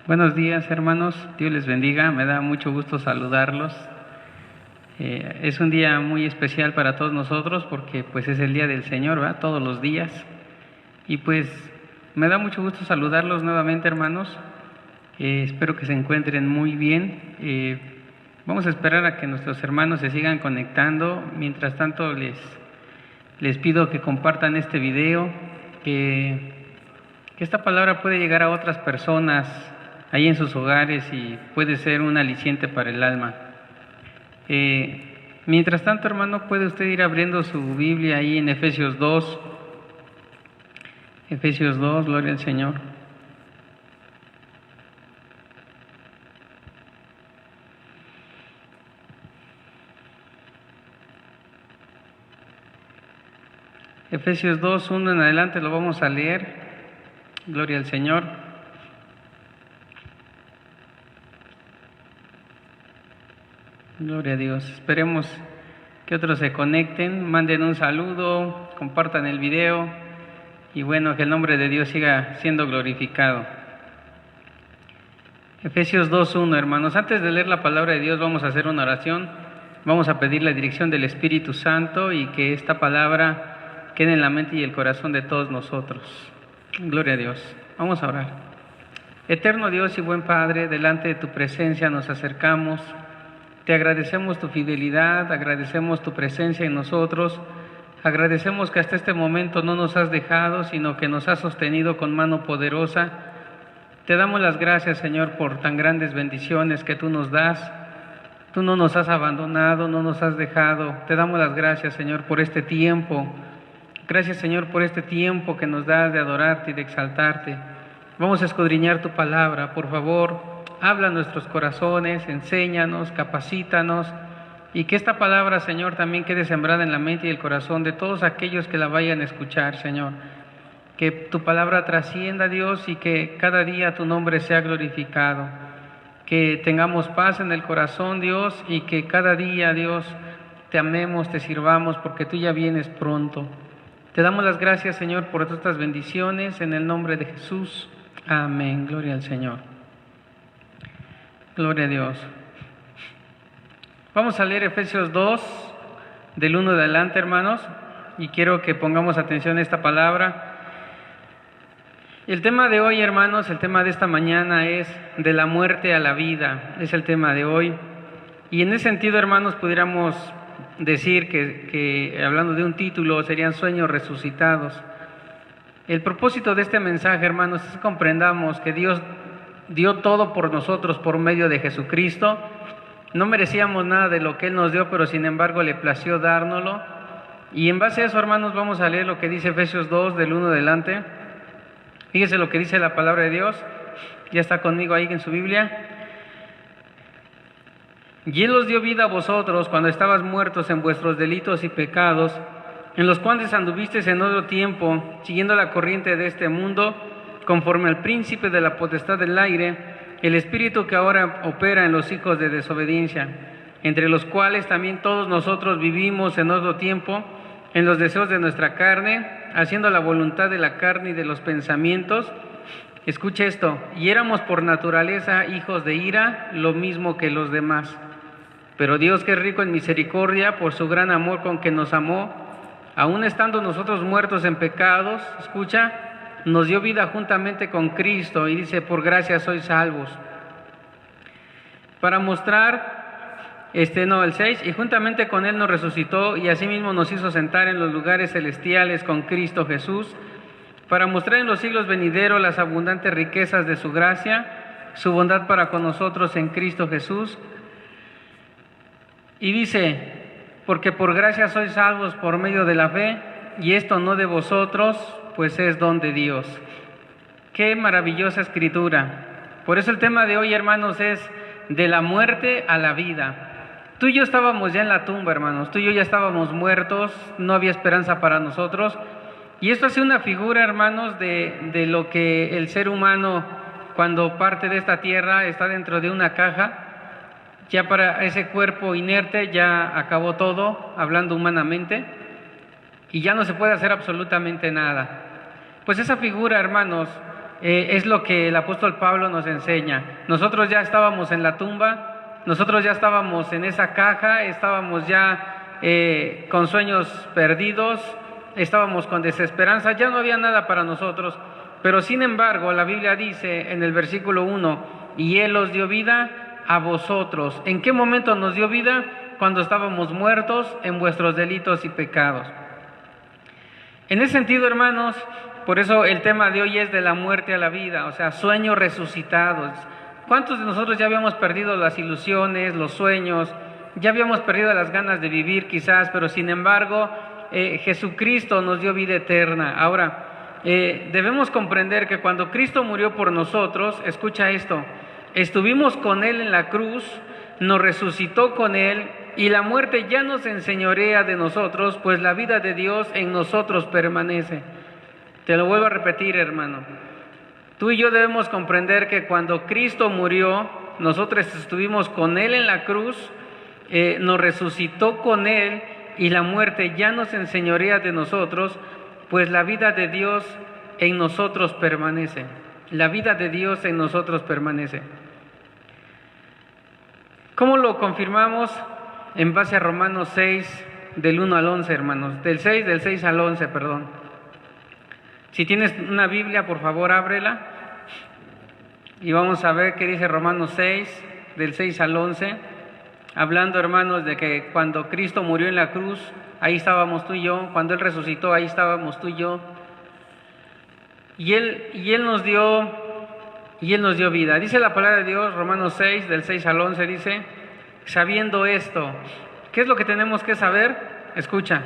Buenos días, hermanos. Dios les bendiga. Me da mucho gusto saludarlos. Es un día muy especial para todos nosotros porque pues es el día del Señor, ¿verdad? Todos los días. Y pues me da mucho gusto saludarlos nuevamente, hermanos. Espero que se encuentren muy bien. Vamos a esperar a que nuestros hermanos se sigan conectando. Mientras tanto, les pido que compartan este video, que esta palabra puede llegar a otras personas ahí en sus hogares y puede ser un aliciente para el alma. Mientras tanto, hermano, puede usted ir abriendo su Biblia ahí en Efesios 2. Efesios 2, gloria al Señor. Efesios 2, 1 en adelante lo vamos a leer. Gloria al Señor. Gloria a Dios. Esperemos que otros se conecten, manden un saludo, compartan el video y bueno, que el nombre de Dios siga siendo glorificado. Efesios 2:1, hermanos. Antes de leer la palabra de Dios vamos a hacer una oración. Vamos a pedir la dirección del Espíritu Santo y que esta palabra quede en la mente y el corazón de todos nosotros. Gloria a Dios. Vamos a orar. Eterno Dios y buen Padre, delante de tu presencia nos acercamos. Te agradecemos tu fidelidad, agradecemos tu presencia en nosotros, agradecemos que hasta este momento no nos has dejado, sino que nos has sostenido con mano poderosa. Te damos las gracias, Señor, por tan grandes bendiciones que tú nos das. Tú no nos has abandonado, no nos has dejado. Te damos las gracias, Señor, por este tiempo. Gracias, Señor, por este tiempo que nos das de adorarte y de exaltarte. Vamos a escudriñar tu palabra, por favor. Habla a nuestros corazones, enséñanos, capacítanos y que esta palabra, Señor, también quede sembrada en la mente y el corazón de todos aquellos que la vayan a escuchar, Señor. Que tu palabra trascienda, Dios, y que cada día tu nombre sea glorificado. Que tengamos paz en el corazón, Dios, y que cada día, Dios, te amemos, te sirvamos, porque tú ya vienes pronto. Te damos las gracias, Señor, por todas estas bendiciones, en el nombre de Jesús. Amén. Gloria al Señor. Gloria a Dios. Vamos a leer Efesios 2, del 1 de adelante, hermanos, y quiero que pongamos atención a esta palabra. El tema de hoy, hermanos, el tema de esta mañana es de la muerte a la vida, es el tema de hoy. Y en ese sentido, hermanos, pudiéramos decir que hablando de un título, serían sueños resucitados. El propósito de este mensaje, hermanos, es que comprendamos que Dios dio todo por nosotros por medio de Jesucristo. No merecíamos nada de lo que Él nos dio, pero sin embargo le plació dárnoslo. Y en base a eso, hermanos, vamos a leer lo que dice Efesios 2, del 1 adelante. Fíjese lo que dice la palabra de Dios. Ya está conmigo ahí en su Biblia. Y Él os dio vida a vosotros cuando estabas muertos en vuestros delitos y pecados, en los cuales anduvisteis en otro tiempo, siguiendo la corriente de este mundo, conforme al príncipe de la potestad del aire, el espíritu que ahora opera en los hijos de desobediencia, entre los cuales también todos nosotros vivimos en otro tiempo, en los deseos de nuestra carne, haciendo la voluntad de la carne y de los pensamientos. Escuche esto: y éramos por naturaleza hijos de ira, lo mismo que los demás. Pero Dios, que es rico en misericordia, por su gran amor con que nos amó, aun estando nosotros muertos en pecados, escucha, nos dio vida juntamente con Cristo, y dice, por gracia sois salvos. Para mostrar, el 6, y juntamente con Él nos resucitó, y asimismo nos hizo sentar en los lugares celestiales con Cristo Jesús, para mostrar en los siglos venideros las abundantes riquezas de su gracia, su bondad para con nosotros en Cristo Jesús. Y dice, porque por gracia sois salvos por medio de la fe, y esto no de vosotros, pues es don de Dios. Qué maravillosa escritura. Por eso el tema de hoy, hermanos, es de la muerte a la vida. Tú y yo estábamos ya en la tumba, hermanos. Tú y yo ya estábamos muertos, no había esperanza para nosotros. Y esto hace una figura, hermanos, de lo que el ser humano, cuando parte de esta tierra, está dentro de una caja. Ya para ese cuerpo inerte ya acabó todo, hablando humanamente, y ya no se puede hacer absolutamente nada. Pues esa figura, hermanos, es lo que el apóstol Pablo nos enseña. Nosotros ya estábamos en la tumba, nosotros ya estábamos en esa caja, estábamos ya con sueños perdidos, estábamos con desesperanza, ya no había nada para nosotros, pero sin embargo la Biblia dice en el versículo 1, y Él os dio vida a vosotros. ¿En qué momento nos dio vida? Cuando estábamos muertos en vuestros delitos y pecados. En ese sentido, hermanos, por eso el tema de hoy es de la muerte a la vida, o sea, sueños resucitados. ¿Cuántos de nosotros ya habíamos perdido las ilusiones, los sueños? Ya habíamos perdido las ganas de vivir quizás, pero sin embargo, Jesucristo nos dio vida eterna. Ahora, debemos comprender que cuando Cristo murió por nosotros, escucha esto, estuvimos con Él en la cruz, nos resucitó con Él y la muerte ya no se enseñorea de nosotros, pues la vida de Dios en nosotros permanece. Te lo vuelvo a repetir, hermano. Tú y yo debemos comprender que cuando Cristo murió, nosotros estuvimos con Él en la cruz, nos resucitó con Él y la muerte ya no se enseñorea de nosotros, pues la vida de Dios en nosotros permanece. La vida de Dios en nosotros permanece. ¿Cómo lo confirmamos? En base a Romanos 6, del 1 al 11, hermanos. Del 6 al 11, perdón. Si tienes una Biblia, por favor, ábrela. Y vamos a ver qué dice Romanos 6, del 6 al 11. Hablando, hermanos, de que cuando Cristo murió en la cruz, ahí estábamos tú y yo. Cuando Él resucitó, ahí estábamos tú y yo. Y Él nos dio vida. Dice la palabra de Dios, Romanos 6, del 6 al 11, dice, sabiendo esto, ¿qué es lo que tenemos que saber? Escucha,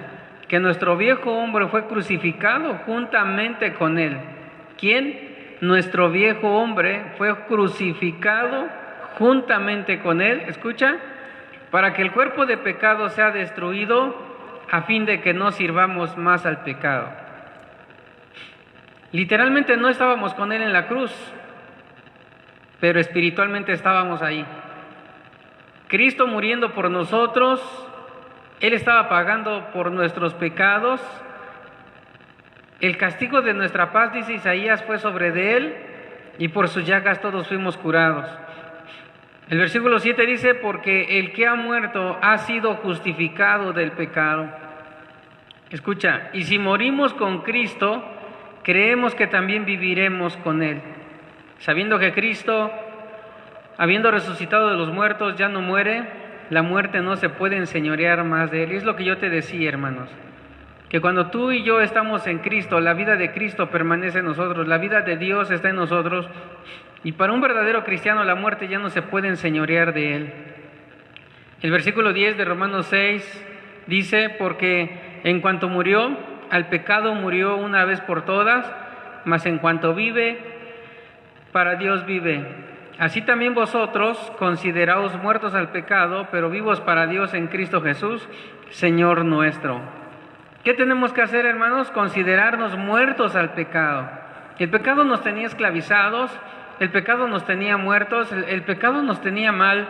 que nuestro viejo hombre fue crucificado juntamente con Él. ¿Quién? Nuestro viejo hombre fue crucificado juntamente con Él, escucha, para que el cuerpo de pecado sea destruido, a fin de que no sirvamos más al pecado. Literalmente no estábamos con Él en la cruz, pero espiritualmente estábamos ahí. Cristo muriendo por nosotros, Él estaba pagando por nuestros pecados. El castigo de nuestra paz, dice Isaías, fue sobre de Él, y por sus llagas todos fuimos curados. El versículo 7 dice, porque el que ha muerto ha sido justificado del pecado. Escucha, y si morimos con Cristo, creemos que también viviremos con Él, sabiendo que Cristo, habiendo resucitado de los muertos, ya no muere, la muerte no se puede enseñorear más de Él. Y es lo que yo te decía, hermanos, que cuando tú y yo estamos en Cristo, la vida de Cristo permanece en nosotros, la vida de Dios está en nosotros, y para un verdadero cristiano la muerte ya no se puede enseñorear de Él. El versículo 10 de Romanos 6 dice, porque en cuanto murió, al pecado murió una vez por todas, mas en cuanto vive, para Dios vive. Así también vosotros, consideraos muertos al pecado, pero vivos para Dios en Cristo Jesús, Señor nuestro. ¿Qué tenemos que hacer, hermanos? Considerarnos muertos al pecado. El pecado nos tenía esclavizados, el pecado nos tenía muertos, el pecado nos tenía mal,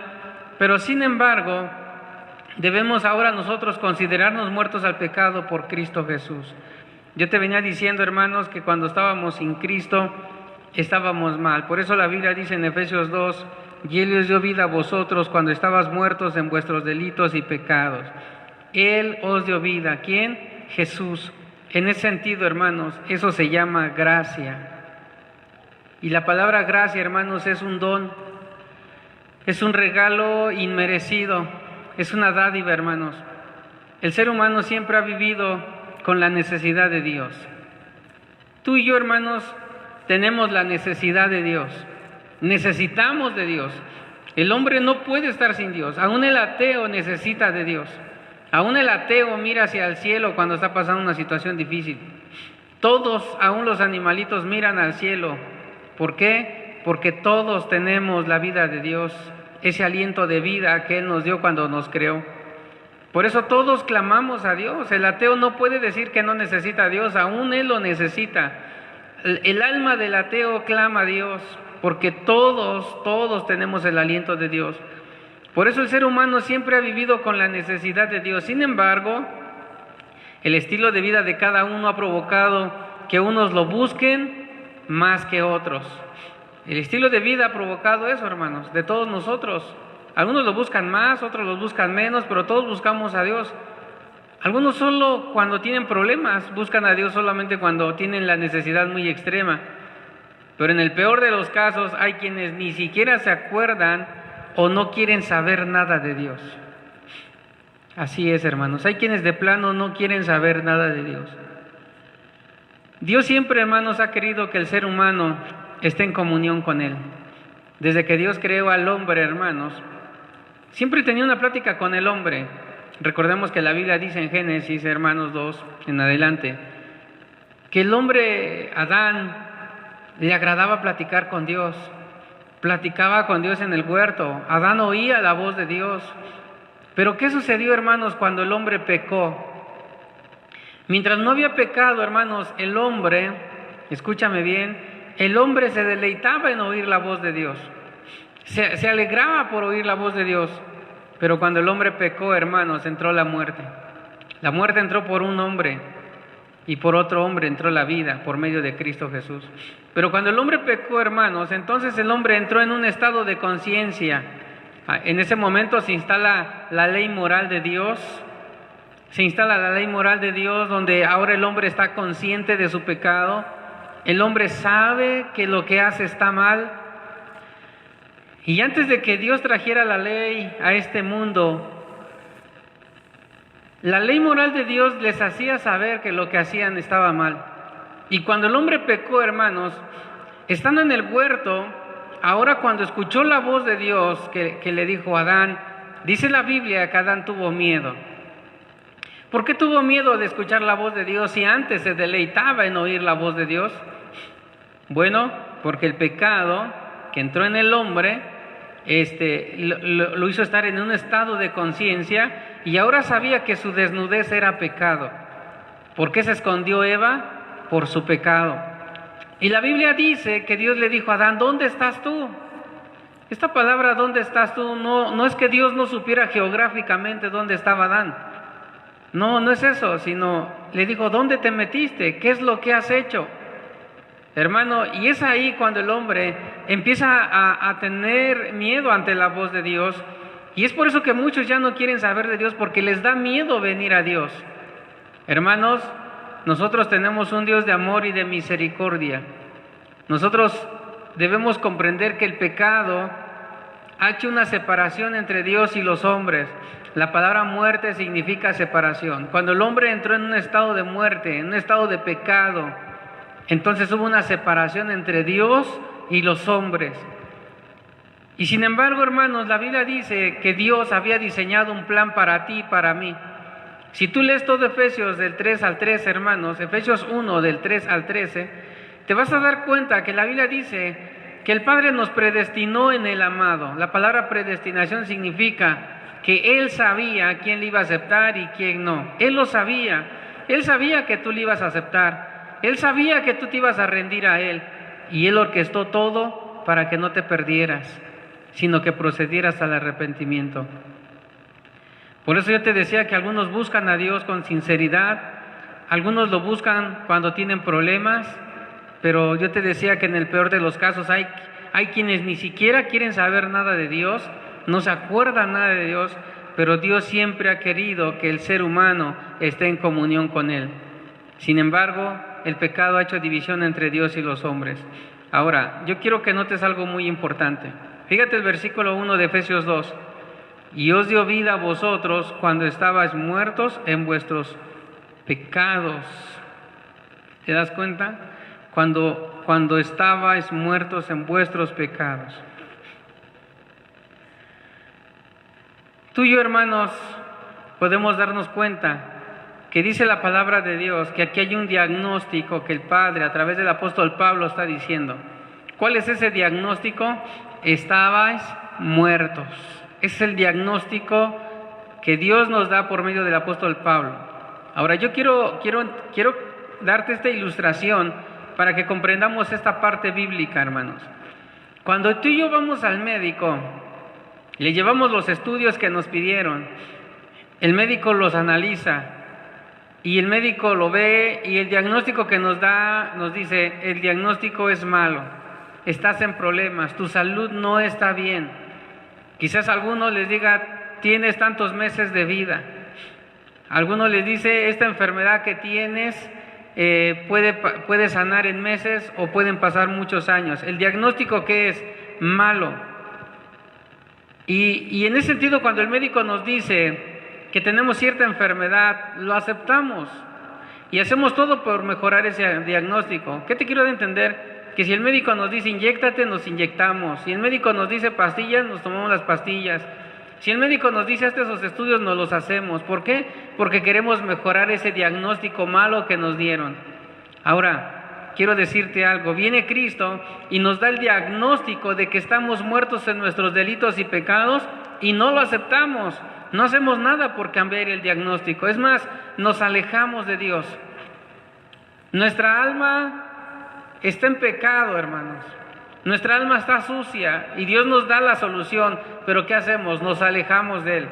pero sin embargo, debemos ahora nosotros considerarnos muertos al pecado por Cristo Jesús. Yo te venía diciendo, hermanos, que cuando estábamos sin Cristo, estábamos mal. Por eso la Biblia dice en Efesios 2, y Él os dio vida a vosotros cuando estabas muertos en vuestros delitos y pecados. Él os dio vida. ¿Quién? Jesús. En ese sentido, hermanos, eso se llama gracia. Y la palabra gracia, hermanos, es un don, es un regalo inmerecido, es una dádiva, hermanos. El ser humano siempre ha vivido con la necesidad de Dios. Tú y yo, hermanos, tenemos la necesidad de Dios. Necesitamos de Dios. El hombre no puede estar sin Dios. Aún el ateo necesita de Dios. Aún el ateo mira hacia el cielo cuando está pasando una situación difícil. Todos, aún los animalitos, miran al cielo. ¿Por qué? Porque todos tenemos la vida de Dios, ese aliento de vida que Él nos dio cuando nos creó. Por eso todos clamamos a Dios. El ateo no puede decir que no necesita a Dios, aún él lo necesita. El alma del ateo clama a Dios, porque todos tenemos el aliento de Dios. Por eso el ser humano siempre ha vivido con la necesidad de Dios. Sin embargo, el estilo de vida de cada uno ha provocado que unos lo busquen, más que otros. El estilo de vida ha provocado eso, hermanos, de todos nosotros. Algunos lo buscan más, otros lo buscan menos, pero todos buscamos a Dios. Algunos solo cuando tienen problemas, buscan a Dios solamente cuando tienen la necesidad muy extrema. Pero en el peor de los casos hay quienes ni siquiera se acuerdan o no quieren saber nada de Dios. Así es, hermanos, hay quienes de plano no quieren saber nada de Dios. Dios siempre, hermanos, ha querido que el ser humano esté en comunión con Él. Desde que Dios creó al hombre, hermanos, siempre tenía una plática con el hombre. Recordemos que la Biblia dice en Génesis, hermanos 2, en adelante, que el hombre Adán le agradaba platicar con Dios. Platicaba con Dios en el huerto. Adán oía la voz de Dios. Pero ¿qué sucedió, hermanos, cuando el hombre pecó? Mientras no había pecado, hermanos, el hombre, escúchame bien, el hombre se deleitaba en oír la voz de Dios. Se alegraba por oír la voz de Dios. Pero cuando el hombre pecó, hermanos, entró la muerte. La muerte entró por un hombre y por otro hombre entró la vida por medio de Cristo Jesús. Pero cuando el hombre pecó, hermanos, entonces el hombre entró en un estado de conciencia. En ese momento se instala la ley moral de Dios. Se instala la ley moral de Dios donde ahora el hombre está consciente de su pecado. El hombre sabe que lo que hace está mal. Y antes de que Dios trajera la ley a este mundo, la ley moral de Dios les hacía saber que lo que hacían estaba mal. Y cuando el hombre pecó, hermanos, estando en el huerto, ahora cuando escuchó la voz de Dios que le dijo a Adán, dice la Biblia que Adán tuvo miedo. ¿Por qué tuvo miedo de escuchar la voz de Dios si antes se deleitaba en oír la voz de Dios? Bueno, porque el pecado que entró en el hombre lo hizo estar en un estado de conciencia y ahora sabía que su desnudez era pecado. ¿Por qué se escondió Eva? Por su pecado. Y la Biblia dice que Dios le dijo a Adán, ¿dónde estás tú? Esta palabra, ¿dónde estás tú? No es que Dios no supiera geográficamente dónde estaba Adán. No es eso, sino le dijo, ¿dónde te metiste? ¿Qué es lo que has hecho? Hermano, y es ahí cuando el hombre empieza a tener miedo ante la voz de Dios. Y es por eso que muchos ya no quieren saber de Dios, porque les da miedo venir a Dios. Hermanos, nosotros tenemos un Dios de amor y de misericordia. Nosotros debemos comprender que el pecado ha hecho una separación entre Dios y los hombres. La palabra muerte significa separación. Cuando el hombre entró en un estado de muerte, en un estado de pecado, entonces hubo una separación entre Dios y los hombres. Y sin embargo, hermanos, la Biblia dice que Dios había diseñado un plan para ti y para mí. Si tú lees todo Efesios del 3 al 13, hermanos, Efesios 1 del 3 al 13, te vas a dar cuenta que la Biblia dice que el Padre nos predestinó en el amado. La palabra predestinación significa que Él sabía quién le iba a aceptar y quién no. Él lo sabía. Él sabía que tú le ibas a aceptar. Él sabía que tú te ibas a rendir a Él. Y Él orquestó todo para que no te perdieras, sino que procedieras al arrepentimiento. Por eso yo te decía que algunos buscan a Dios con sinceridad, algunos lo buscan cuando tienen problemas, pero yo te decía que en el peor de los casos hay quienes ni siquiera quieren saber nada de Dios, no se acuerdan nada de Dios, pero Dios siempre ha querido que el ser humano esté en comunión con Él. Sin embargo, el pecado ha hecho división entre Dios y los hombres. Ahora, yo quiero que notes algo muy importante. Fíjate el versículo 1 de Efesios 2. Y os dio vida a vosotros cuando estabais muertos en vuestros pecados. ¿Te das cuenta? Cuando estabais muertos en vuestros pecados. Tú y yo, hermanos, podemos darnos cuenta que dice la palabra de Dios que aquí hay un diagnóstico que el Padre a través del apóstol Pablo está diciendo. ¿Cuál es ese diagnóstico? Estabais muertos. Ese es el diagnóstico que Dios nos da por medio del apóstol Pablo. Ahora yo quiero darte esta ilustración para que comprendamos esta parte bíblica, hermanos. Cuando tú y yo vamos al médico, le llevamos los estudios que nos pidieron, el médico los analiza y el médico lo ve y el diagnóstico que nos da nos dice, el diagnóstico es malo, estás en problemas, tu salud no está bien. Quizás a algunos les diga, tienes tantos meses de vida. A algunos les dice, esta enfermedad que tienes puede sanar en meses o pueden pasar muchos años. El diagnóstico que es malo. Y en ese sentido, cuando el médico nos dice que tenemos cierta enfermedad, lo aceptamos y hacemos todo por mejorar ese diagnóstico. ¿Qué te quiero de entender? Que si el médico nos dice inyéctate, nos inyectamos. Si el médico nos dice pastillas, nos tomamos las pastillas. Si el médico nos dice hazte esos estudios, nos los hacemos. ¿Por qué? Porque queremos mejorar ese diagnóstico malo que nos dieron. Ahora, quiero decirte algo. Viene Cristo y nos da el diagnóstico de que estamos muertos en nuestros delitos y pecados y no lo aceptamos. No hacemos nada por cambiar el diagnóstico. Es más, nos alejamos de Dios. Nuestra alma está en pecado, hermanos. Nuestra alma está sucia y Dios nos da la solución, pero ¿qué hacemos? Nos alejamos de Él.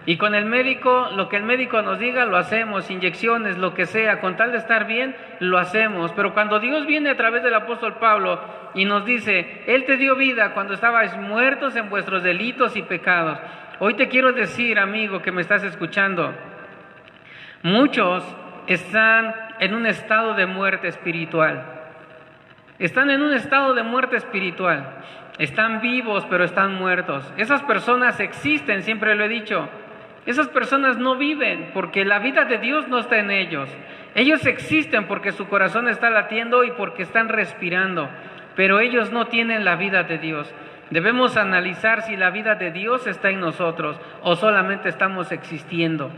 Y con el médico, lo que el médico nos diga, lo hacemos, inyecciones, lo que sea, con tal de estar bien, lo hacemos. Pero cuando Dios viene a través del apóstol Pablo y nos dice, Él te dio vida cuando estabais muertos en vuestros delitos y pecados. Hoy te quiero decir, amigo, que me estás escuchando, muchos están en un estado de muerte espiritual. Están en un estado de muerte espiritual. Están vivos, pero están muertos. Esas personas existen, siempre lo he dicho. Esas personas no viven porque la vida de Dios no está en ellos. Ellos existen porque su corazón está latiendo y porque están respirando, pero ellos no tienen la vida de Dios. Debemos analizar si la vida de Dios está en nosotros o solamente estamos existiendo.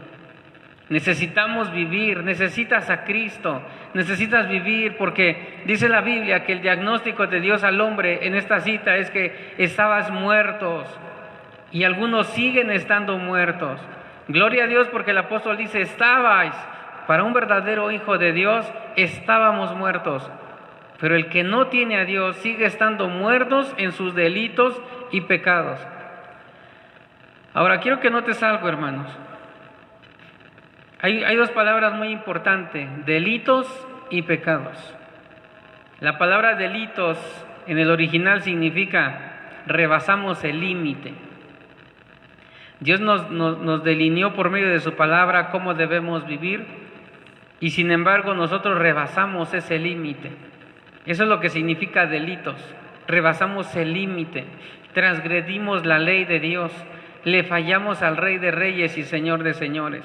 Necesitamos vivir, necesitas a Cristo, necesitas vivir porque dice la Biblia que el diagnóstico de Dios al hombre en esta cita es que estabas muertos y algunos siguen estando muertos. Gloria a Dios porque el apóstol dice estabais, para un verdadero hijo de Dios estábamos muertos, pero el que no tiene a Dios sigue estando muertos en sus delitos y pecados. Ahora quiero que notes algo, hermanos. Hay dos palabras muy importantes, delitos y pecados. La palabra delitos en el original significa rebasamos el límite. Dios nos delineó por medio de su palabra cómo debemos vivir y sin embargo nosotros rebasamos ese límite. Eso es lo que significa delitos. Rebasamos el límite, transgredimos la ley de Dios, le fallamos al Rey de Reyes y Señor de Señores.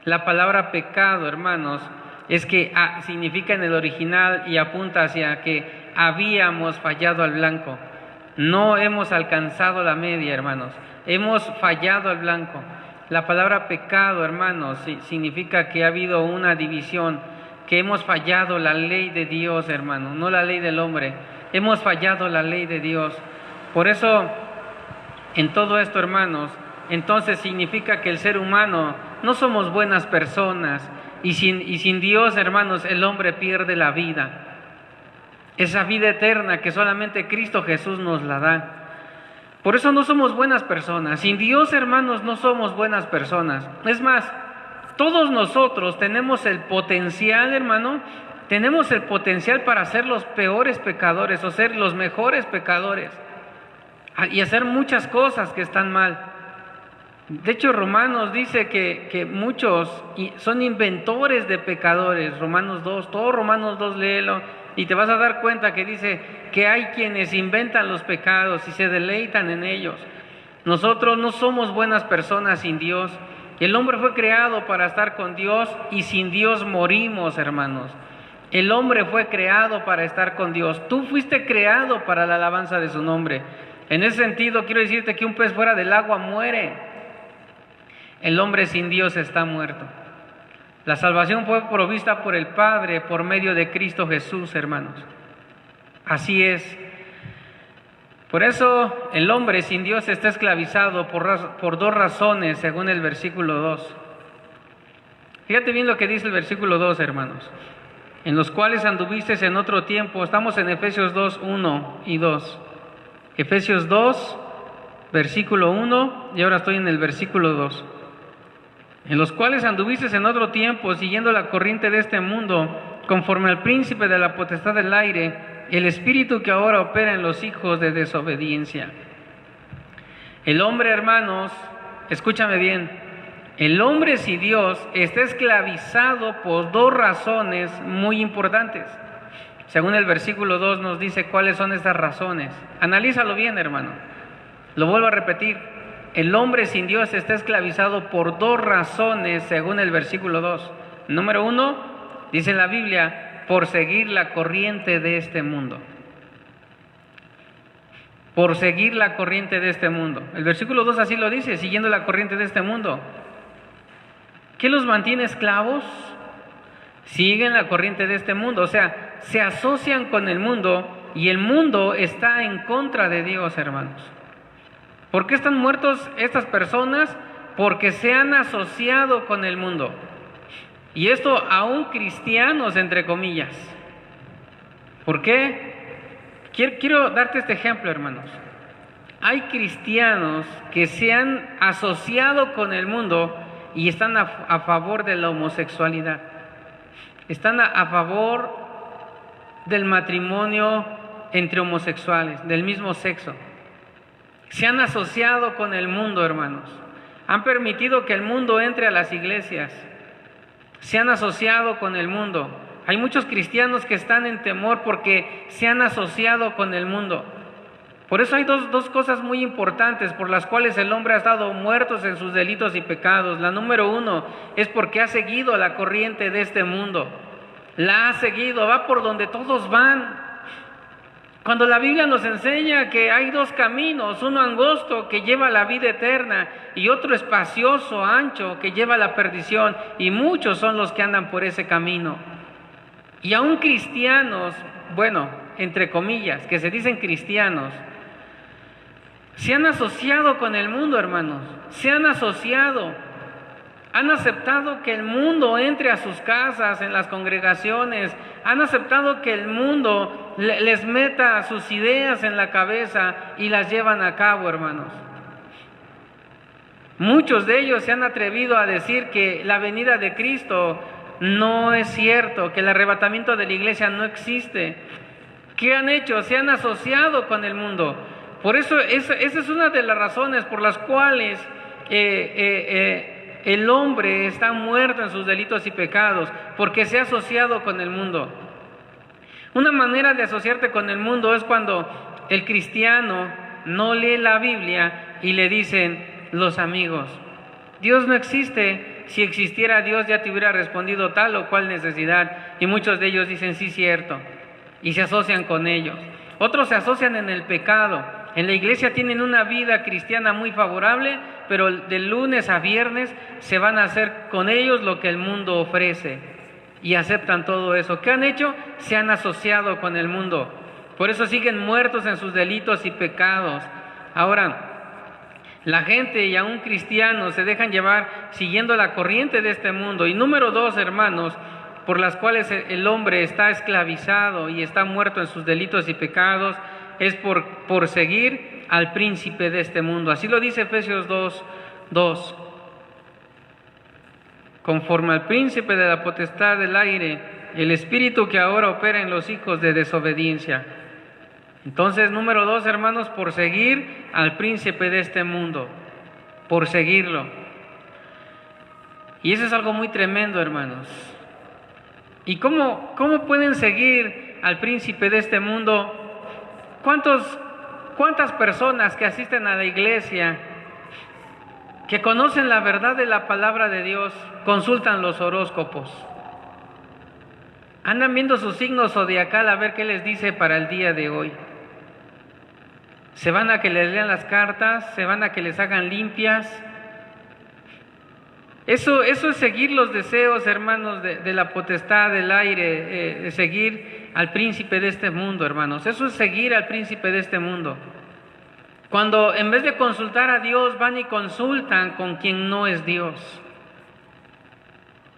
La palabra pecado, hermanos, es que significa en el original y apunta hacia que habíamos fallado al blanco. No hemos alcanzado la media, hermanos. Hemos fallado al blanco. La palabra pecado, hermanos, significa que ha habido una división, que hemos fallado la ley de Dios, hermanos, no la ley del hombre. Hemos fallado la ley de Dios. Por eso, en todo esto, hermanos, entonces significa que el ser humano no somos buenas personas y sin Dios, hermanos, el hombre pierde la vida. Esa vida eterna que solamente Cristo Jesús nos la da. Por eso no somos buenas personas. Sin Dios, hermanos, no somos buenas personas. Es más, todos nosotros tenemos el potencial, hermano, tenemos el potencial para ser los peores pecadores o ser los mejores pecadores y hacer muchas cosas que están mal. De hecho, Romanos dice que muchos son inventores de pecadores. Romanos 2, todo Romanos 2 léelo y te vas a dar cuenta que dice que hay quienes inventan los pecados y se deleitan en ellos. Nosotros no somos buenas personas sin Dios. El hombre fue creado para estar con Dios y sin Dios morimos, hermanos. El hombre fue creado para estar con Dios. Tú fuiste creado para la alabanza de su nombre. En ese sentido, quiero decirte que un pez fuera del agua muere. El hombre sin Dios está muerto. La salvación fue provista por el Padre por medio de Cristo Jesús, hermanos. Así es. Por eso el hombre sin Dios está esclavizado por dos razones, según el versículo 2. Fíjate bien lo que dice el versículo 2, hermanos. En los cuales anduvisteis en otro tiempo. Estamos en Efesios 2, 1 y 2. Efesios 2, versículo 1, y ahora estoy en el versículo 2. en los cuales anduvisteis en otro tiempo, siguiendo la corriente de este mundo, conforme al príncipe de la potestad del aire, el espíritu que ahora opera en los hijos de desobediencia. El hombre, hermanos, escúchame bien, el hombre sin Dios está esclavizado por dos razones muy importantes. Según el versículo 2 nos dice cuáles son estas razones. Analízalo bien, hermano. Lo vuelvo a repetir. El hombre sin Dios está esclavizado por dos razones, según el versículo 2. Número 1, dice la Biblia, por seguir la corriente de este mundo. Por seguir la corriente de este mundo. El versículo 2 así lo dice, siguiendo la corriente de este mundo. ¿Qué los mantiene esclavos? Siguen la corriente de este mundo, o sea, se asocian con el mundo y el mundo está en contra de Dios, hermanos. ¿Por qué están muertos estas personas? Porque se han asociado con el mundo. Y esto aún cristianos, entre comillas. ¿Por qué? Quiero darte este ejemplo, hermanos. Hay cristianos que se han asociado con el mundo y están a favor de la homosexualidad. Están a favor del matrimonio entre homosexuales, del mismo sexo. Se han asociado con el mundo, hermanos. Han permitido que el mundo entre a las iglesias. Se han asociado con el mundo. Hay muchos cristianos que están en temor porque se han asociado con el mundo. Por eso hay dos cosas muy importantes por las cuales el hombre ha estado muerto en sus delitos y pecados. La número 1 es porque ha seguido la corriente de este mundo. La ha seguido, va por donde todos van. Cuando la Biblia nos enseña que hay dos caminos, uno angosto que lleva a la vida eterna y otro espacioso, ancho, que lleva a la perdición, y muchos son los que andan por ese camino. Y aún cristianos, bueno, entre comillas, que se dicen cristianos, se han asociado con el mundo, hermanos, se han asociado, han aceptado que el mundo entre a sus casas, en las congregaciones, han aceptado que el mundo les meta sus ideas en la cabeza y las llevan a cabo, hermanos. Muchos de ellos se han atrevido a decir que la venida de Cristo no es cierto, que el arrebatamiento de la iglesia no existe. ¿Qué han hecho? Se han asociado con el mundo. Por eso, esa es una de las razones por las cuales el hombre está muerto en sus delitos y pecados, porque se ha asociado con el mundo. Una manera de asociarte con el mundo es cuando el cristiano no lee la Biblia y le dicen los amigos: Dios no existe, si existiera Dios ya te hubiera respondido tal o cual necesidad. Y muchos de ellos dicen sí, cierto, y se asocian con ellos. Otros se asocian en el pecado. En la iglesia tienen una vida cristiana muy favorable, pero de lunes a viernes se van a hacer con ellos lo que el mundo ofrece y aceptan todo eso. ¿Qué han hecho? Se han asociado con el mundo. Por eso siguen muertos en sus delitos y pecados. Ahora, la gente y aún cristianos se dejan llevar siguiendo la corriente de este mundo. Y número 2, hermanos, por las cuales el hombre está esclavizado y está muerto en sus delitos y pecados, es por seguir al príncipe de este mundo. Así lo dice Efesios 2:2. Conforme al príncipe de la potestad del aire, el espíritu que ahora opera en los hijos de desobediencia. Entonces, número 2, hermanos, por seguir al príncipe de este mundo, por seguirlo. Y eso es algo muy tremendo, hermanos. ¿Y cómo pueden seguir al príncipe de este mundo? ¿Cuántas personas que asisten a la iglesia, que conocen la verdad de la palabra de Dios, consultan los horóscopos? Andan viendo su signo zodiacal a ver qué les dice para el día de hoy. Se van a que les lean las cartas, se van a que les hagan limpias. Eso es seguir los deseos, hermanos, de la potestad del aire, seguir al príncipe de este mundo, hermanos. Eso es seguir al príncipe de este mundo. Cuando en vez de consultar a Dios van y consultan con quien no es Dios.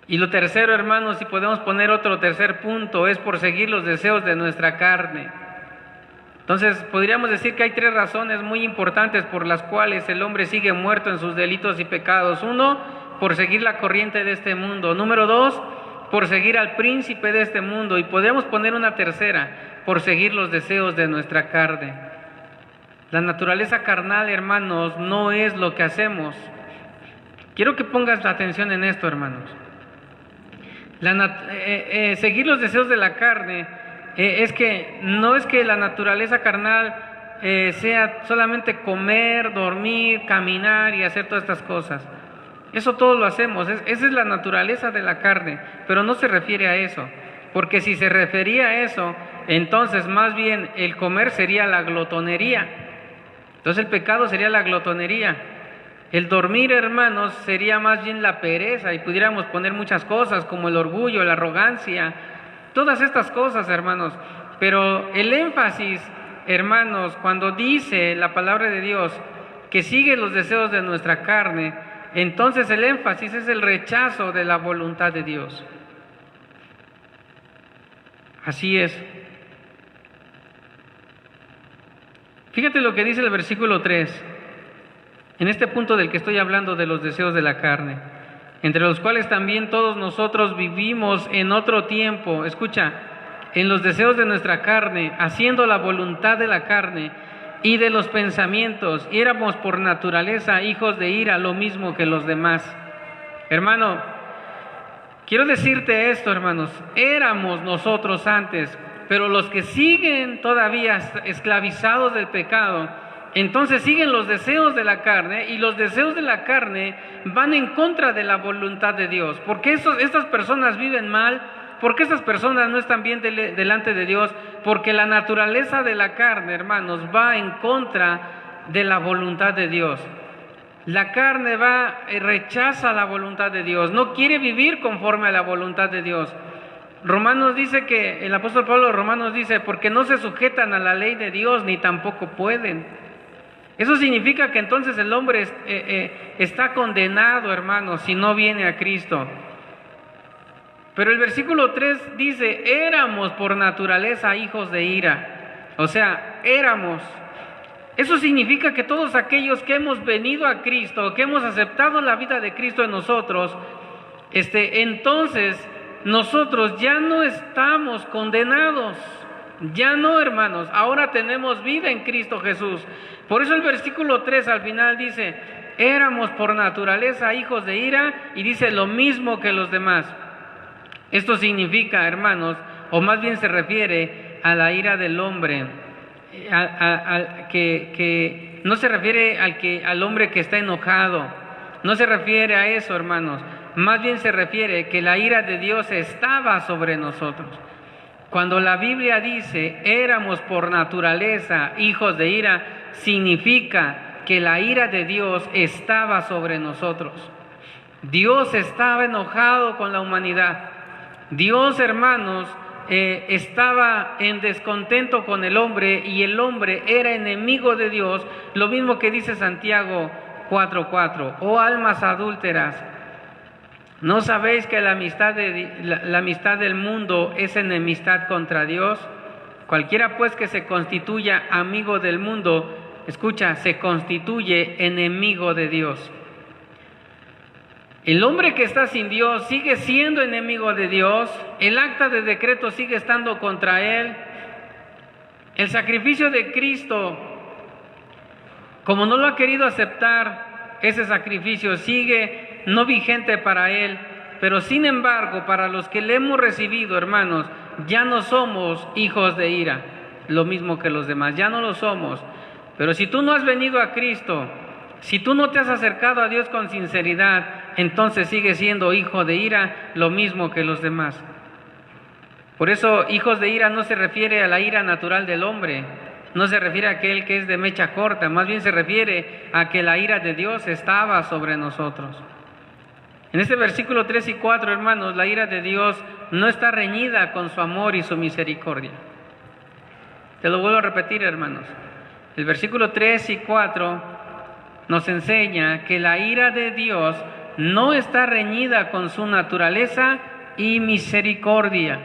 Y lo tercero, hermanos, si podemos poner otro tercer punto, es por seguir los deseos de nuestra carne. Entonces, podríamos decir que hay 3 razones muy importantes por las cuales el hombre sigue muerto en sus delitos y pecados. 1, por seguir la corriente de este mundo. Número 2, por seguir al príncipe de este mundo. Y podemos poner una tercera, por seguir los deseos de nuestra carne. La naturaleza carnal, hermanos, no es lo que hacemos. Quiero que pongas atención en esto, hermanos. Seguir los deseos de la carne no es que la naturaleza carnal sea solamente comer, dormir, caminar y hacer todas estas cosas. Eso todo lo hacemos, esa es la naturaleza de la carne, pero no se refiere a eso, porque si se refería a eso, entonces más bien el comer sería la glotonería. Entonces el pecado sería la glotonería. El dormir, hermanos, sería más bien la pereza, y pudiéramos poner muchas cosas como el orgullo, la arrogancia, todas estas cosas, hermanos. Pero el énfasis, hermanos, cuando dice la palabra de Dios que sigue los deseos de nuestra carne, entonces el énfasis es el rechazo de la voluntad de Dios. Así es. Fíjate lo que dice el versículo 3, en este punto del que estoy hablando de los deseos de la carne, entre los cuales también todos nosotros vivimos en otro tiempo. Escucha, en los deseos de nuestra carne, haciendo la voluntad de la carne y de los pensamientos, y éramos por naturaleza hijos de ira, lo mismo que los demás. Hermano, quiero decirte esto, hermanos, éramos nosotros antes, pero los que siguen todavía esclavizados del pecado, entonces siguen los deseos de la carne, y los deseos de la carne van en contra de la voluntad de Dios. Porque estas personas viven mal, porque estas personas no están bien delante de Dios, porque la naturaleza de la carne, hermanos, va en contra de la voluntad de Dios. La carne rechaza la voluntad de Dios, no quiere vivir conforme a la voluntad de Dios. Romanos dice que, el apóstol Pablo de Romanos dice, porque no se sujetan a la ley de Dios, ni tampoco pueden. Eso significa que entonces el hombre está condenado, hermanos, si no viene a Cristo. Pero el versículo 3 dice, éramos por naturaleza hijos de ira. O sea, éramos. Eso significa que todos aquellos que hemos venido a Cristo, que hemos aceptado la vida de Cristo en nosotros, entonces nosotros ya no estamos condenados. Ya no, hermanos, ahora tenemos vida en Cristo Jesús. Por eso el versículo 3 al final dice, éramos por naturaleza hijos de ira, y dice lo mismo que los demás. Esto significa, hermanos, o más bien se refiere a la ira del hombre, que no se refiere al hombre que está enojado, no se refiere a eso, hermanos, más bien se refiere que la ira de Dios estaba sobre nosotros. Cuando la Biblia dice, éramos por naturaleza hijos de ira, significa que la ira de Dios estaba sobre nosotros. Dios estaba enojado con la humanidad. Dios, hermanos, estaba en descontento con el hombre, y el hombre era enemigo de Dios, lo mismo que dice Santiago 4:4. Oh almas adúlteras, ¿no sabéis que la amistad del mundo es enemistad contra Dios? Cualquiera pues que se constituya amigo del mundo, escucha, se constituye enemigo de Dios. El hombre que está sin Dios sigue siendo enemigo de Dios. El acta de decreto sigue estando contra él. El sacrificio de Cristo, como no lo ha querido aceptar, ese sacrificio sigue no vigente para él. Pero sin embargo, para los que le hemos recibido, hermanos, ya no somos hijos de ira, lo mismo que los demás, ya no lo somos. Pero si tú no has venido a Cristo, si tú no te has acercado a Dios con sinceridad, entonces sigues siendo hijo de ira, lo mismo que los demás. Por eso, hijos de ira no se refiere a la ira natural del hombre, no se refiere a aquel que es de mecha corta, más bien se refiere a que la ira de Dios estaba sobre nosotros. En este versículo 3 y 4, hermanos, la ira de Dios no está reñida con su amor y su misericordia. Te lo vuelvo a repetir, hermanos. El versículo 3 y 4 nos enseña que la ira de Dios no está reñida con su naturaleza y misericordia.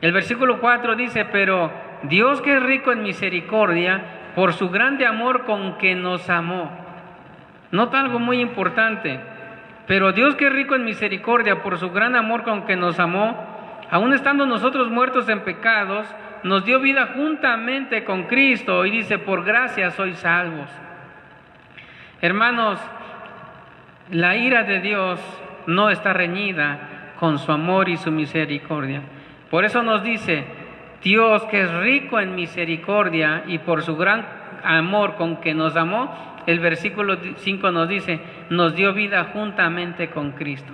El versículo 4 dice, pero Dios, que es rico en misericordia, por su grande amor con que nos amó. Nota algo muy importante. Pero Dios, que es rico en misericordia, por su gran amor con que nos amó, aun estando nosotros muertos en pecados, nos dio vida juntamente con Cristo, y dice, por gracia sois salvos. Hermanos, la ira de Dios no está reñida con su amor y su misericordia. Por eso nos dice, Dios, que es rico en misericordia y por su gran amor con que nos amó, el versículo 5 nos dice, nos dio vida juntamente con Cristo.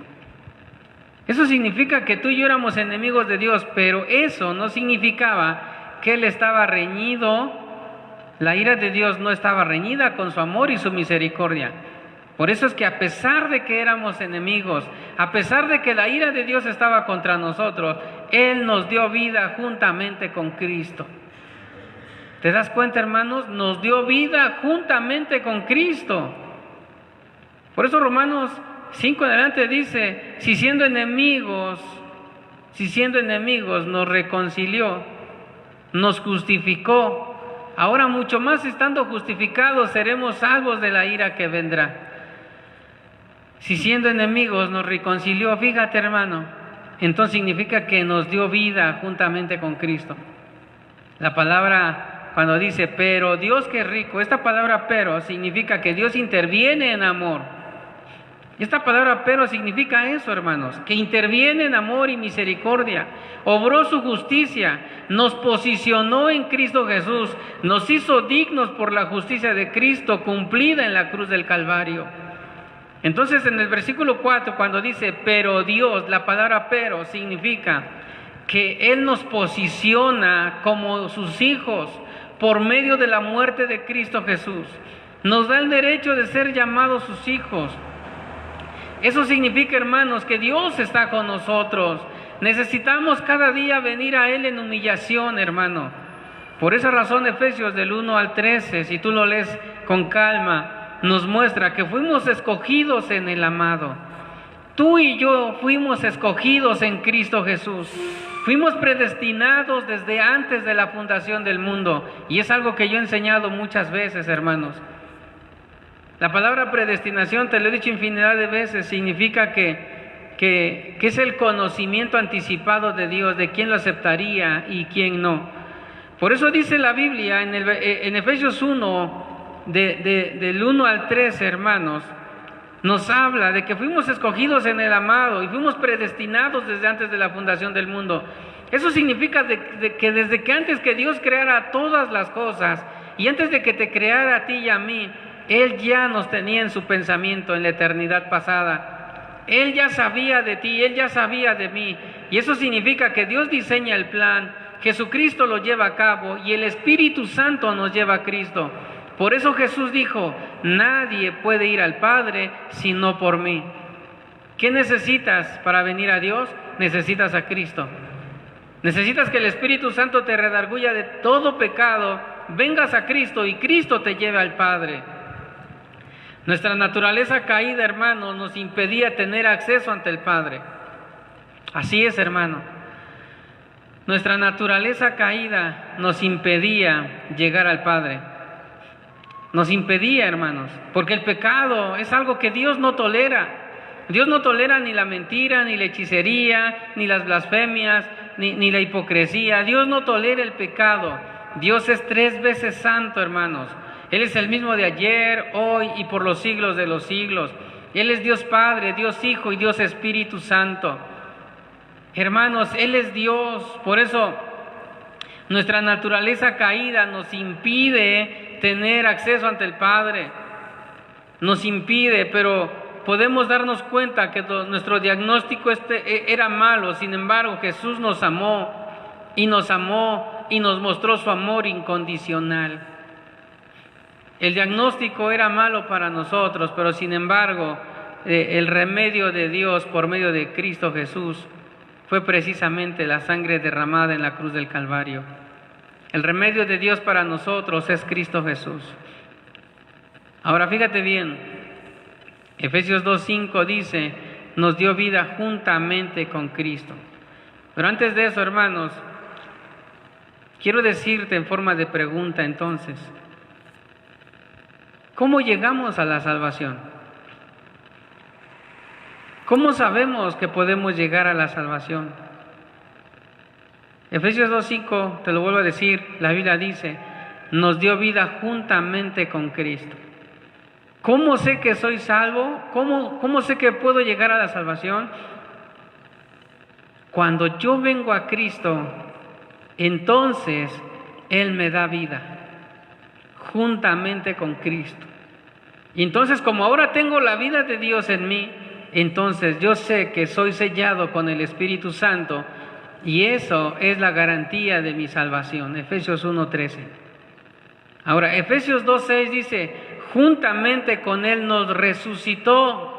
Eso significa que tú y yo éramos enemigos de Dios, pero eso no significaba que Él estaba reñido. La ira de Dios no estaba reñida con su amor y su misericordia. Por eso es que a pesar de que éramos enemigos, a pesar de que la ira de Dios estaba contra nosotros, Él nos dio vida juntamente con Cristo. ¿Te das cuenta, hermanos? Nos dio vida juntamente con Cristo. Por eso Romanos 5 en adelante dice, si siendo enemigos nos reconcilió, nos justificó, ahora mucho más estando justificados seremos salvos de la ira que vendrá. Si siendo enemigos nos reconcilió, fíjate, hermano, entonces significa que nos dio vida juntamente con Cristo. La palabra, cuando dice, pero Dios que es rico, esta palabra pero significa que Dios interviene en amor. Esta palabra pero significa eso, hermanos, que interviene en amor y misericordia, obró su justicia, nos posicionó en Cristo Jesús, nos hizo dignos por la justicia de Cristo cumplida en la cruz del Calvario. Entonces en el versículo 4, cuando dice pero Dios, la palabra pero significa que Él nos posiciona como sus hijos por medio de la muerte de Cristo Jesús. Nos da el derecho de ser llamados sus hijos. Eso significa, hermanos, que Dios está con nosotros. Necesitamos cada día venir a Él en humillación, hermano. Por esa razón, Efesios del 1 al 13, si tú lo lees con calma, nos muestra que fuimos escogidos en el amado. Tú y yo fuimos escogidos en Cristo Jesús. Fuimos predestinados desde antes de la fundación del mundo. Y es algo que yo he enseñado muchas veces, hermanos. La palabra predestinación, te lo he dicho infinidad de veces, significa que es el conocimiento anticipado de Dios, de quién lo aceptaría y quién no. Por eso dice la Biblia en Efesios 1, del 1 al 3, hermanos, nos habla de que fuimos escogidos en el amado y fuimos predestinados desde antes de la fundación del mundo. Eso significa que desde que antes que Dios creara todas las cosas y antes de que te creara a ti y a mí, Él ya nos tenía en su pensamiento en la eternidad pasada. Él ya sabía de ti, Él ya sabía de mí. Y eso significa que Dios diseña el plan, Jesucristo lo lleva a cabo y el Espíritu Santo nos lleva a Cristo. Por eso Jesús dijo, nadie puede ir al Padre sino por mí. ¿Qué necesitas para venir a Dios? Necesitas a Cristo. Necesitas que el Espíritu Santo te redarguya de todo pecado, vengas a Cristo y Cristo te lleve al Padre. Nuestra naturaleza caída, hermano, nos impedía tener acceso ante el Padre. Así es, hermano. Nuestra naturaleza caída nos impedía llegar al Padre. Nos impedía, hermanos, porque el pecado es algo que Dios no tolera. Dios no tolera ni la mentira, ni la hechicería, ni las blasfemias, ni la hipocresía. Dios no tolera el pecado. Dios es 3 veces santo, hermanos. Él es el mismo de ayer, hoy y por los siglos de los siglos. Él es Dios Padre, Dios Hijo y Dios Espíritu Santo. Hermanos, Él es Dios. Por eso nuestra naturaleza caída nos impide tener acceso ante el Padre. Nos impide, pero podemos darnos cuenta que nuestro diagnóstico era malo. Sin embargo, Jesús nos amó y nos mostró su amor incondicional. El diagnóstico era malo para nosotros, pero sin embargo, el remedio de Dios por medio de Cristo Jesús fue precisamente la sangre derramada en la cruz del Calvario. El remedio de Dios para nosotros es Cristo Jesús. Ahora fíjate bien, Efesios 2:5 dice, nos dio vida juntamente con Cristo. Pero antes de eso, hermanos, quiero decirte en forma de pregunta entonces, ¿cómo llegamos a la salvación? ¿Cómo sabemos que podemos llegar a la salvación? Efesios 2:5, te lo vuelvo a decir, la Biblia dice, nos dio vida juntamente con Cristo. ¿Cómo sé que soy salvo? ¿Cómo sé que puedo llegar a la salvación? Cuando yo vengo a Cristo, entonces Él me da vida, juntamente con Cristo. Y entonces, como ahora tengo la vida de Dios en mí, entonces yo sé que soy sellado con el Espíritu Santo, y eso es la garantía de mi salvación. Efesios 1:13. Ahora, Efesios 2:6 dice, juntamente con Él nos resucitó.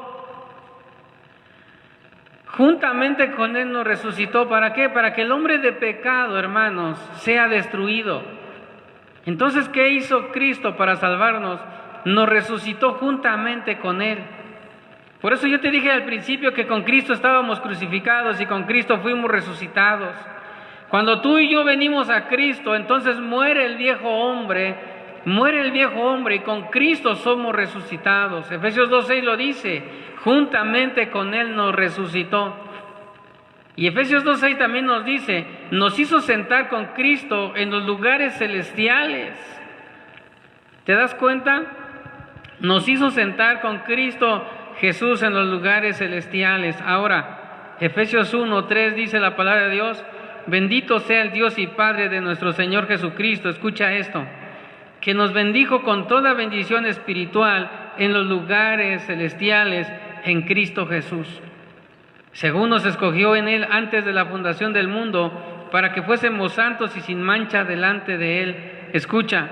Juntamente con Él nos resucitó. ¿Para qué? Para que el hombre de pecado, hermanos, sea destruido. Entonces, ¿qué hizo Cristo para salvarnos? Nos resucitó juntamente con Él. Por eso yo te dije al principio que con Cristo estábamos crucificados y con Cristo fuimos resucitados. Cuando tú y yo venimos a Cristo, entonces muere el viejo hombre y con Cristo somos resucitados. Efesios 2:6 lo dice, juntamente con Él nos resucitó. Y Efesios 2:6 también nos dice, nos hizo sentar con Cristo en los lugares celestiales. ¿Te das cuenta? Nos hizo sentar con Cristo Jesús en los lugares celestiales. Ahora, Efesios 1:3 dice la palabra de Dios, bendito sea el Dios y Padre de nuestro Señor Jesucristo. Escucha esto, que nos bendijo con toda bendición espiritual en los lugares celestiales en Cristo Jesús, según nos escogió en Él antes de la fundación del mundo, para que fuésemos santos y sin mancha delante de Él. Escucha,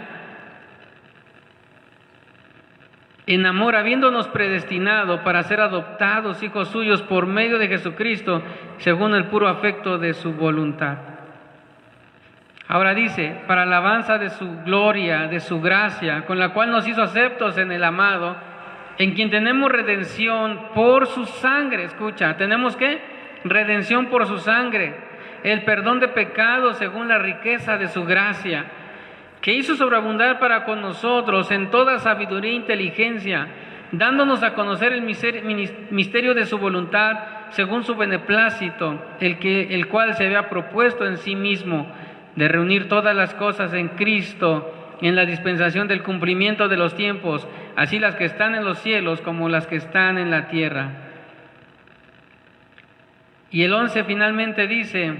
en amor, habiéndonos predestinado para ser adoptados hijos suyos por medio de Jesucristo, según el puro afecto de su voluntad. Ahora dice, para alabanza de su gloria, de su gracia, con la cual nos hizo aceptos en el amado, en quien tenemos redención por su sangre. Escucha, ¿tenemos qué? Redención por su sangre, el perdón de pecados según la riqueza de su gracia, que hizo sobreabundar para con nosotros en toda sabiduría e inteligencia, dándonos a conocer el misterio de su voluntad, según su beneplácito, el cual se había propuesto en sí mismo, de reunir todas las cosas en Cristo, en la dispensación del cumplimiento de los tiempos, así las que están en los cielos como las que están en la tierra. Y el 11 finalmente dice,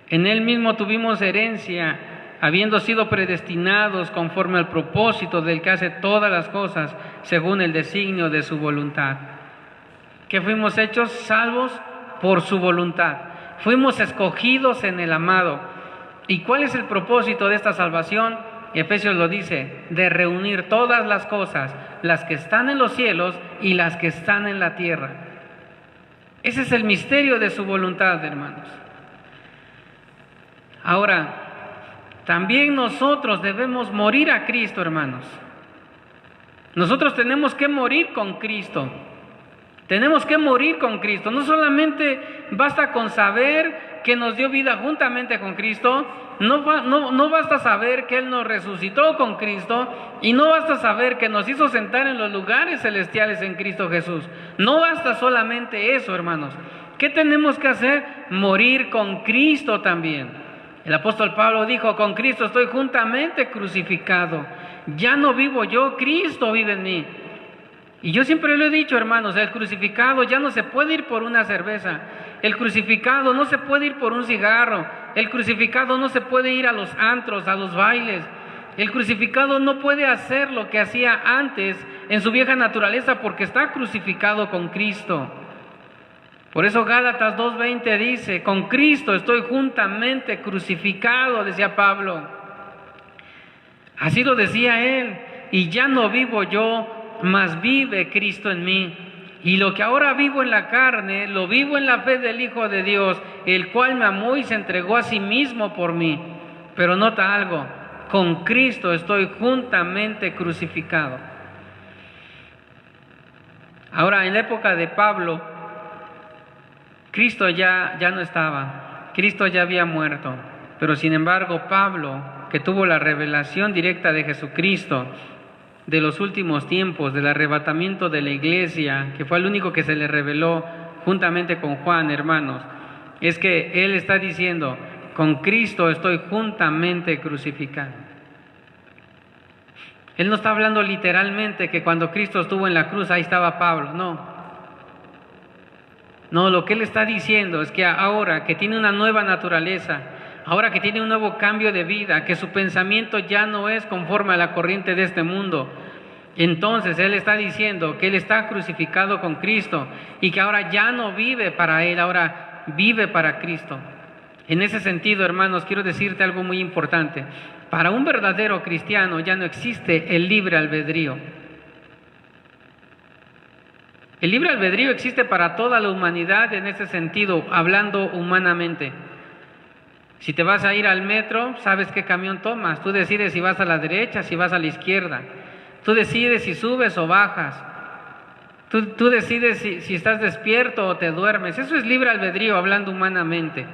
en Él mismo tuvimos herencia, habiendo sido predestinados conforme al propósito del que hace todas las cosas según el designio de su voluntad. Que fuimos hechos salvos por su voluntad. Fuimos escogidos en el amado. ¿Y cuál es el propósito de esta salvación? Efesios lo dice, de reunir todas las cosas, las que están en los cielos y las que están en la tierra. Ese es el misterio de su voluntad, hermanos. Ahora, también nosotros debemos morir a Cristo, hermanos. Nosotros tenemos que morir con Cristo. Tenemos que morir con Cristo. No solamente basta con saber que nos dio vida juntamente con Cristo, no basta saber que Él nos resucitó con Cristo, y no basta saber que nos hizo sentar en los lugares celestiales en Cristo Jesús. No basta solamente eso, hermanos. ¿Qué tenemos que hacer? Morir con Cristo también. El apóstol Pablo dijo, con Cristo estoy juntamente crucificado. Ya no vivo yo, Cristo vive en mí. Y yo siempre lo he dicho, hermanos, el crucificado ya no se puede ir por una cerveza. El crucificado no se puede ir por un cigarro. El crucificado no se puede ir a los antros, a los bailes. El crucificado no puede hacer lo que hacía antes en su vieja naturaleza porque está crucificado con Cristo. Por eso Gálatas 2:20 dice, con Cristo estoy juntamente crucificado, decía Pablo. Así lo decía él, y ya no vivo yo, mas vive Cristo en mí. Y lo que ahora vivo en la carne, lo vivo en la fe del Hijo de Dios, el cual me amó y se entregó a sí mismo por mí. Pero nota algo, con Cristo estoy juntamente crucificado. Ahora, en la época de Pablo, Cristo ya no estaba, Cristo ya había muerto, pero sin embargo Pablo, que tuvo la revelación directa de Jesucristo, de los últimos tiempos, del arrebatamiento de la iglesia, que fue el único que se le reveló juntamente con Juan, hermanos, es que él está diciendo, con Cristo estoy juntamente crucificado. Él no está hablando literalmente que cuando Cristo estuvo en la cruz, ahí estaba Pablo, no. No, lo que él está diciendo es que ahora que tiene una nueva naturaleza, ahora que tiene un nuevo cambio de vida, que su pensamiento ya no es conforme a la corriente de este mundo, entonces él está diciendo que él está crucificado con Cristo y que ahora ya no vive para él, ahora vive para Cristo. En ese sentido, hermanos, quiero decirte algo muy importante. Para un verdadero cristiano ya no existe el libre albedrío. El libre albedrío existe para toda la humanidad en ese sentido, hablando humanamente. Si te vas a ir al metro, sabes qué camión tomas. Tú decides si vas a la derecha, si vas a la izquierda. Tú decides si subes o bajas. Tú decides si estás despierto o te duermes. Eso es libre albedrío, hablando humanamente.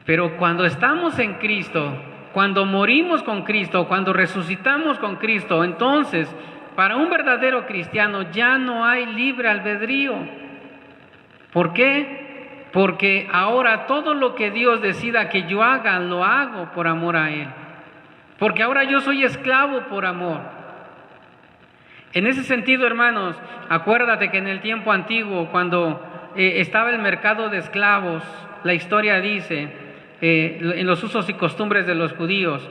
Pero cuando estamos en Cristo, cuando morimos con Cristo, cuando resucitamos con Cristo, entonces, para un verdadero cristiano ya no hay libre albedrío. ¿Por qué? Porque ahora todo lo que Dios decida que yo haga, lo hago por amor a Él. Porque ahora yo soy esclavo por amor. En ese sentido, hermanos, acuérdate que en el tiempo antiguo, cuando estaba el mercado de esclavos, la historia dice, en los usos y costumbres de los judíos,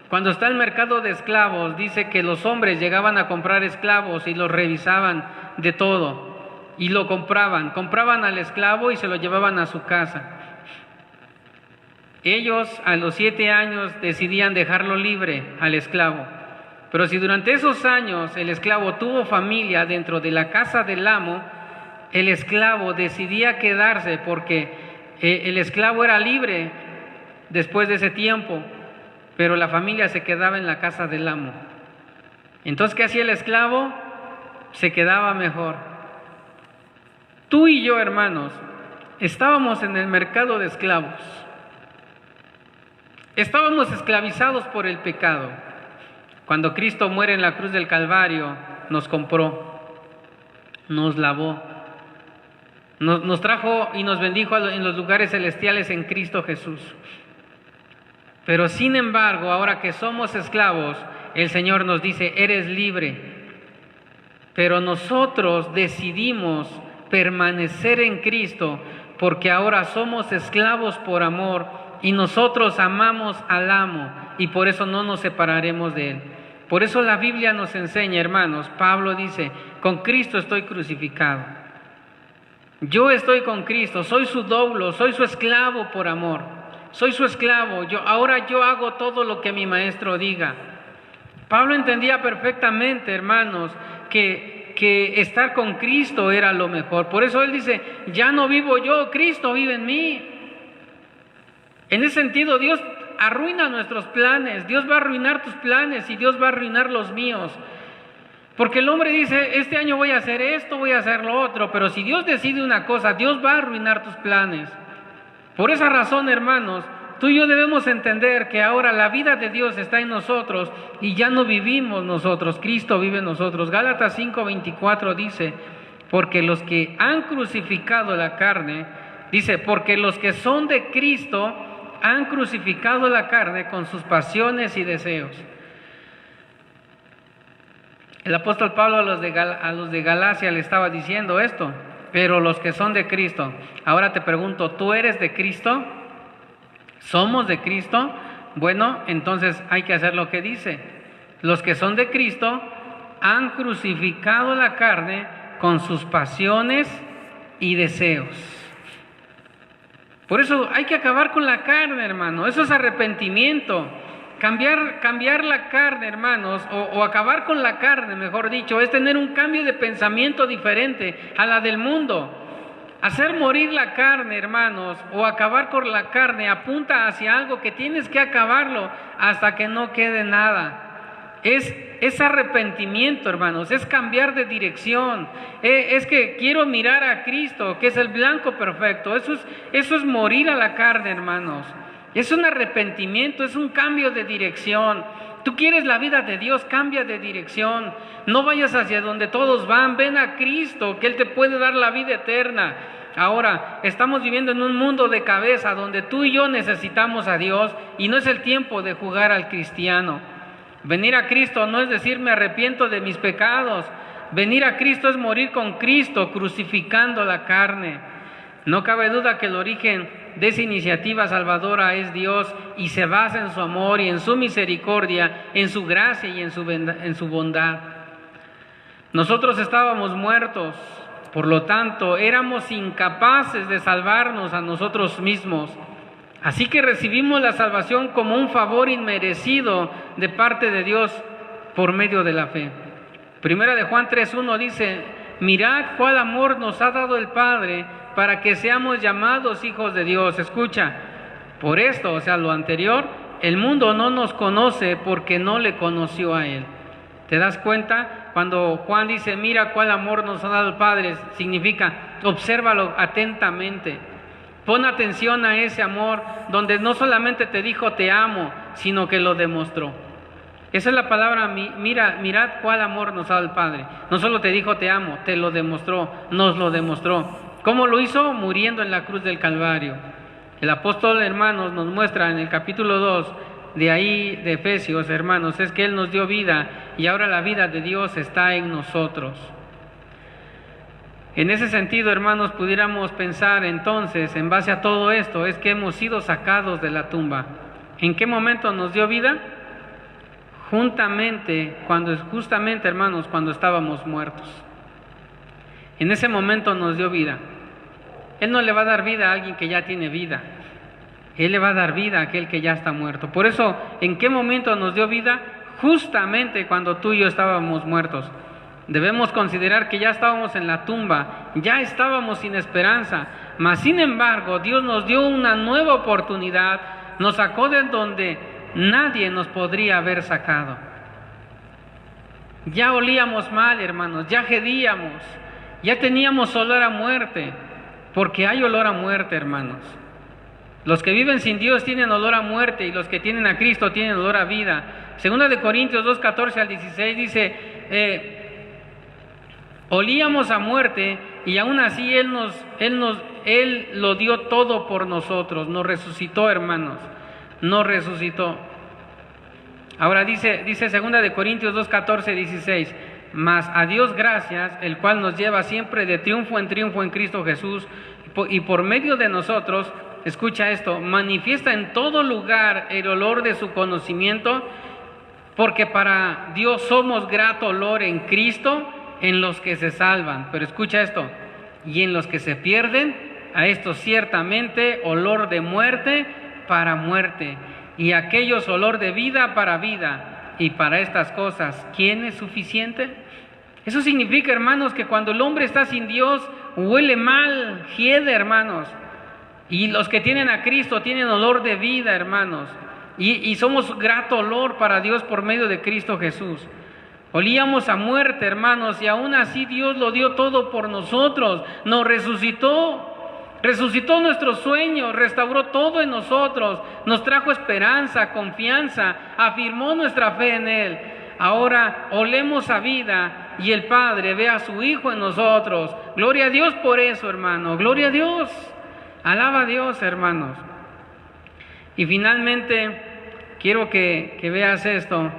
cuando está el mercado de esclavos, dice que los hombres llegaban a comprar esclavos y los revisaban de todo y lo compraban al esclavo y se lo llevaban a su casa. Ellos a los 7 años decidían dejarlo libre al esclavo, pero si durante esos años el esclavo tuvo familia dentro de la casa del amo, el esclavo decidía quedarse porque el esclavo era libre después de ese tiempo, pero la familia se quedaba en la casa del amo. Entonces, ¿qué hacía el esclavo? Se quedaba mejor. Tú y yo, hermanos, estábamos en el mercado de esclavos. Estábamos esclavizados por el pecado. Cuando Cristo muere en la cruz del Calvario, nos compró, nos lavó, nos trajo y nos bendijo en los lugares celestiales en Cristo Jesús. Pero sin embargo, ahora que somos esclavos, el Señor nos dice, eres libre. Pero nosotros decidimos permanecer en Cristo porque ahora somos esclavos por amor y nosotros amamos al amo y por eso no nos separaremos de Él. Por eso la Biblia nos enseña, hermanos, Pablo dice, con Cristo estoy crucificado. Yo estoy con Cristo, soy su doblo, soy su esclavo por amor. Soy su esclavo, ahora yo hago todo lo que mi maestro diga. Pablo entendía perfectamente, hermanos, que estar con Cristo era lo mejor. Por eso él dice, ya no vivo yo, Cristo vive en mí. En ese sentido, Dios arruina nuestros planes, Dios va a arruinar tus planes y Dios va a arruinar los míos. Porque el hombre dice, este año voy a hacer esto, voy a hacer lo otro, pero si Dios decide una cosa, Dios va a arruinar tus planes. Por esa razón, hermanos, tú y yo debemos entender que ahora la vida de Dios está en nosotros y ya no vivimos nosotros, Cristo vive en nosotros. Gálatas 5:24 dice, porque los que han crucificado la carne, dice, porque los que son de Cristo han crucificado la carne con sus pasiones y deseos. El apóstol Pablo a los de Galacia le estaba diciendo esto. Pero los que son de Cristo, ahora te pregunto, ¿tú eres de Cristo? ¿Somos de Cristo? Bueno, entonces hay que hacer lo que dice. Los que son de Cristo han crucificado la carne con sus pasiones y deseos. Por eso hay que acabar con la carne, hermano. Eso es arrepentimiento. Cambiar la carne, hermanos, o acabar con la carne, mejor dicho, es tener un cambio de pensamiento diferente a la del mundo. Hacer morir la carne, hermanos, o acabar con la carne, apunta hacia algo que tienes que acabarlo hasta que no quede nada. Es arrepentimiento, hermanos, es cambiar de dirección. Es que quiero mirar a Cristo, que es el blanco perfecto. Eso es morir a la carne, hermanos. Es un arrepentimiento, es un cambio de dirección. Tú quieres la vida de Dios, cambia de dirección. No vayas hacia donde todos van, ven a Cristo, que Él te puede dar la vida eterna. Ahora, estamos viviendo en un mundo de cabeza donde tú y yo necesitamos a Dios y no es el tiempo de jugar al cristiano. Venir a Cristo no es decir me arrepiento de mis pecados. Venir a Cristo es morir con Cristo, crucificando la carne. No cabe duda que el origen de esa iniciativa salvadora es Dios y se basa en su amor y en su misericordia, en su gracia y en su bondad. Nosotros estábamos muertos, por lo tanto, éramos incapaces de salvarnos a nosotros mismos. Así que recibimos la salvación como un favor inmerecido de parte de Dios por medio de la fe. Primera de Juan 3:1 dice: mirad cuál amor nos ha dado el Padre para que seamos llamados hijos de Dios. Escucha, por esto, o sea, lo anterior, el mundo no nos conoce porque no le conoció a Él. ¿Te das cuenta? Cuando Juan dice, mira cuál amor nos ha dado el Padre, significa, obsérvalo atentamente. Pon atención a ese amor, donde no solamente te dijo te amo, sino que lo demostró. Esa es la palabra, mirad cuál amor nos ha dado el Padre. No solo te dijo te amo, te lo demostró, nos lo demostró. ¿Cómo lo hizo? Muriendo en la cruz del Calvario. El apóstol, hermanos, nos muestra en el capítulo 2 de ahí de Efesios, hermanos, es que Él nos dio vida y ahora la vida de Dios está en nosotros. En ese sentido, hermanos, pudiéramos pensar entonces, en base a todo esto, es que hemos sido sacados de la tumba. ¿En qué momento nos dio vida? Justamente, hermanos, cuando estábamos muertos. En ese momento nos dio vida. Él no le va a dar vida a alguien que ya tiene vida. Él le va a dar vida a aquel que ya está muerto. Por eso, ¿en qué momento nos dio vida? Justamente cuando tú y yo estábamos muertos. Debemos considerar que ya estábamos en la tumba, ya estábamos sin esperanza, mas sin embargo Dios nos dio una nueva oportunidad, nos sacó de donde nadie nos podría haber sacado. Ya olíamos mal, hermanos, ya gedíamos, ya teníamos olor a muerte, porque hay olor a muerte, hermanos. Los que viven sin Dios tienen olor a muerte y los que tienen a Cristo tienen olor a vida. Segunda de Corintios 2:14 al 16 dice, olíamos a muerte y aún así Él lo dio todo por nosotros, nos resucitó, hermanos, nos resucitó. Ahora dice segunda de Corintios 2:14, 16, mas a Dios gracias, el cual nos lleva siempre de triunfo en Cristo Jesús, y por medio de nosotros, escucha esto, manifiesta en todo lugar el olor de su conocimiento, porque para Dios somos grato olor en Cristo, en los que se salvan. Pero escucha esto, y en los que se pierden, a estos ciertamente olor de muerte para muerte, y aquellos olor de vida para vida. Y para estas cosas, ¿quién es suficiente? Eso significa, hermanos, que cuando el hombre está sin Dios, huele mal, hiede, hermanos. Y los que tienen a Cristo tienen olor de vida, hermanos. Y somos grato olor para Dios por medio de Cristo Jesús. Olíamos a muerte, hermanos, y aún así Dios lo dio todo por nosotros. Nos resucitó nuestros sueños, restauró todo en nosotros, nos trajo esperanza, confianza, afirmó nuestra fe en Él. Ahora olemos a vida y el Padre ve a su Hijo en nosotros. Gloria a Dios por eso, hermano, gloria a Dios. Alaba a Dios, hermanos. Y finalmente, quiero que veas esto.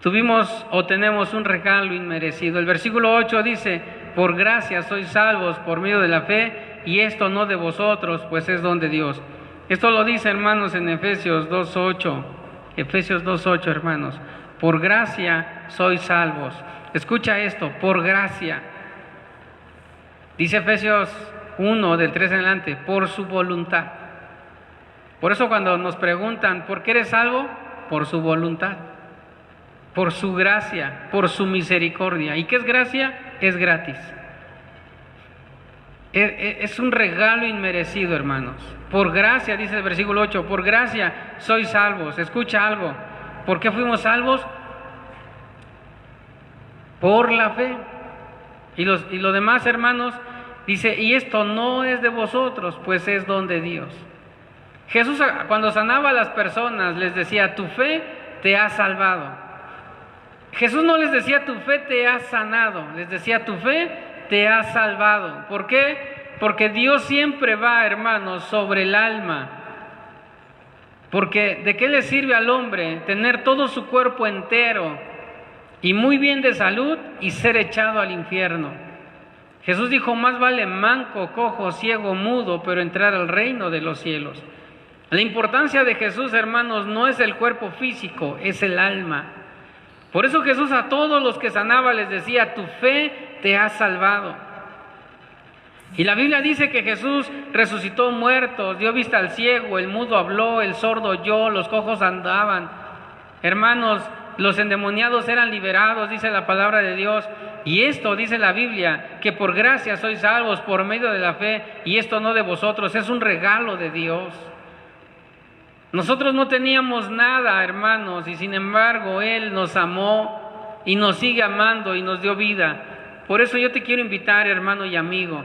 Tuvimos o tenemos un regalo inmerecido. El versículo 8 dice, por gracia sois salvos por medio de la fe, y esto no de vosotros, pues es don de Dios. Esto lo dice, hermanos, en Efesios 2:8. Efesios 2:8, hermanos. Por gracia sois salvos. Escucha esto, por gracia. Dice Efesios 1, del 3 en adelante, por su voluntad. Por eso cuando nos preguntan, ¿por qué eres salvo? Por su voluntad, por su gracia, por su misericordia. ¿Y qué es gracia? Es gratis. Es un regalo inmerecido, hermanos. Por gracia, dice el versículo 8, por gracia sois salvos. Escucha algo. ¿Por qué fuimos salvos? Por la fe. Y lo demás, hermanos, dice, y esto no es de vosotros, pues es don de Dios. Jesús cuando sanaba a las personas les decía, tu fe te ha salvado. Jesús no les decía, tu fe te ha sanado, les decía, tu fe te ha salvado. ¿Por qué? Porque Dios siempre va, hermanos, sobre el alma. Porque ¿de qué le sirve al hombre tener todo su cuerpo entero y muy bien de salud y ser echado al infierno? Jesús dijo, más vale manco, cojo, ciego, mudo, pero entrar al reino de los cielos. La importancia de Jesús, hermanos, no es el cuerpo físico, es el alma. Por eso Jesús a todos los que sanaba les decía, tu fe te ha salvado. Y la Biblia dice que Jesús resucitó muertos, dio vista al ciego, el mudo habló, el sordo oyó, los cojos andaban. Hermanos, los endemoniados eran liberados, dice la palabra de Dios. Y esto, dice la Biblia, que por gracia sois salvos por medio de la fe, y esto no de vosotros, es un regalo de Dios. Nosotros no teníamos nada, hermanos, y sin embargo Él nos amó y nos sigue amando y nos dio vida. Por eso yo te quiero invitar, hermano y amigo,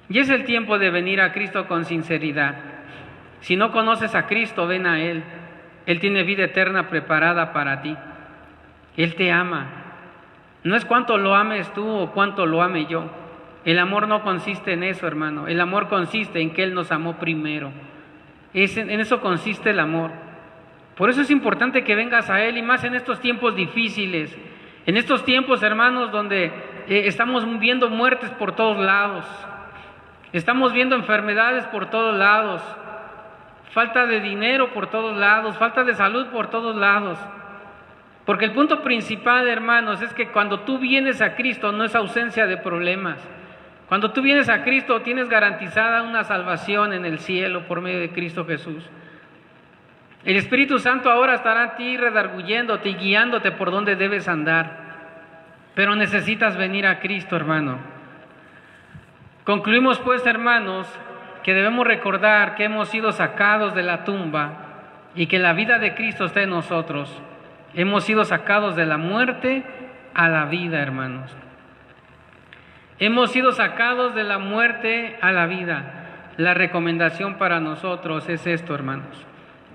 y es el tiempo de venir a Cristo con sinceridad. Si no conoces a Cristo, ven a Él. Él tiene vida eterna preparada para ti. Él te ama. No es cuánto lo ames tú o cuánto lo ame yo. El amor no consiste en eso, hermano. El amor consiste en que Él nos amó primero. En eso consiste el amor. Por eso es importante que vengas a Él, y más en estos tiempos difíciles. En estos tiempos, hermanos, donde estamos viendo muertes por todos lados. Estamos viendo enfermedades por todos lados, falta de dinero por todos lados, falta de salud por todos lados. Porque el punto principal, hermanos, es que cuando tú vienes a Cristo no es ausencia de problemas. Cuando tú vienes a Cristo tienes garantizada una salvación en el cielo por medio de Cristo Jesús. El Espíritu Santo ahora estará a ti redarguyéndote y guiándote por donde debes andar. Pero necesitas venir a Cristo, hermano. Concluimos pues, hermanos, que debemos recordar que hemos sido sacados de la tumba y que la vida de Cristo está en nosotros. Hemos sido sacados de la muerte a la vida, hermanos. Hemos sido sacados de la muerte a la vida. La recomendación para nosotros es esto, hermanos.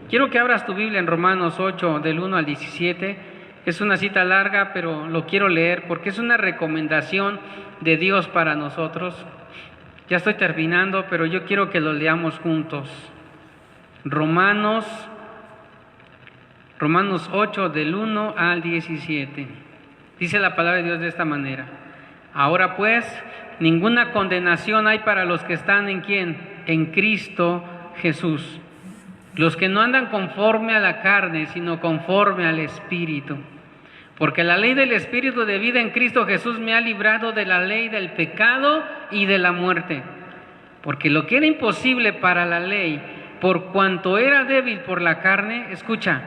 Quiero que abras tu Biblia en Romanos 8, del 1 al 17. Es una cita larga, pero lo quiero leer porque es una recomendación de Dios para nosotros. Ya estoy terminando, pero yo quiero que lo leamos juntos. Romanos 8, del 1 al 17. Dice la palabra de Dios de esta manera. Ahora pues, ninguna condenación hay para los que están ¿en quién? En Cristo Jesús. Los que no andan conforme a la carne, sino conforme al Espíritu. Porque la ley del Espíritu de vida en Cristo Jesús me ha librado de la ley del pecado y de la muerte. Porque lo que era imposible para la ley, por cuanto era débil por la carne, escucha,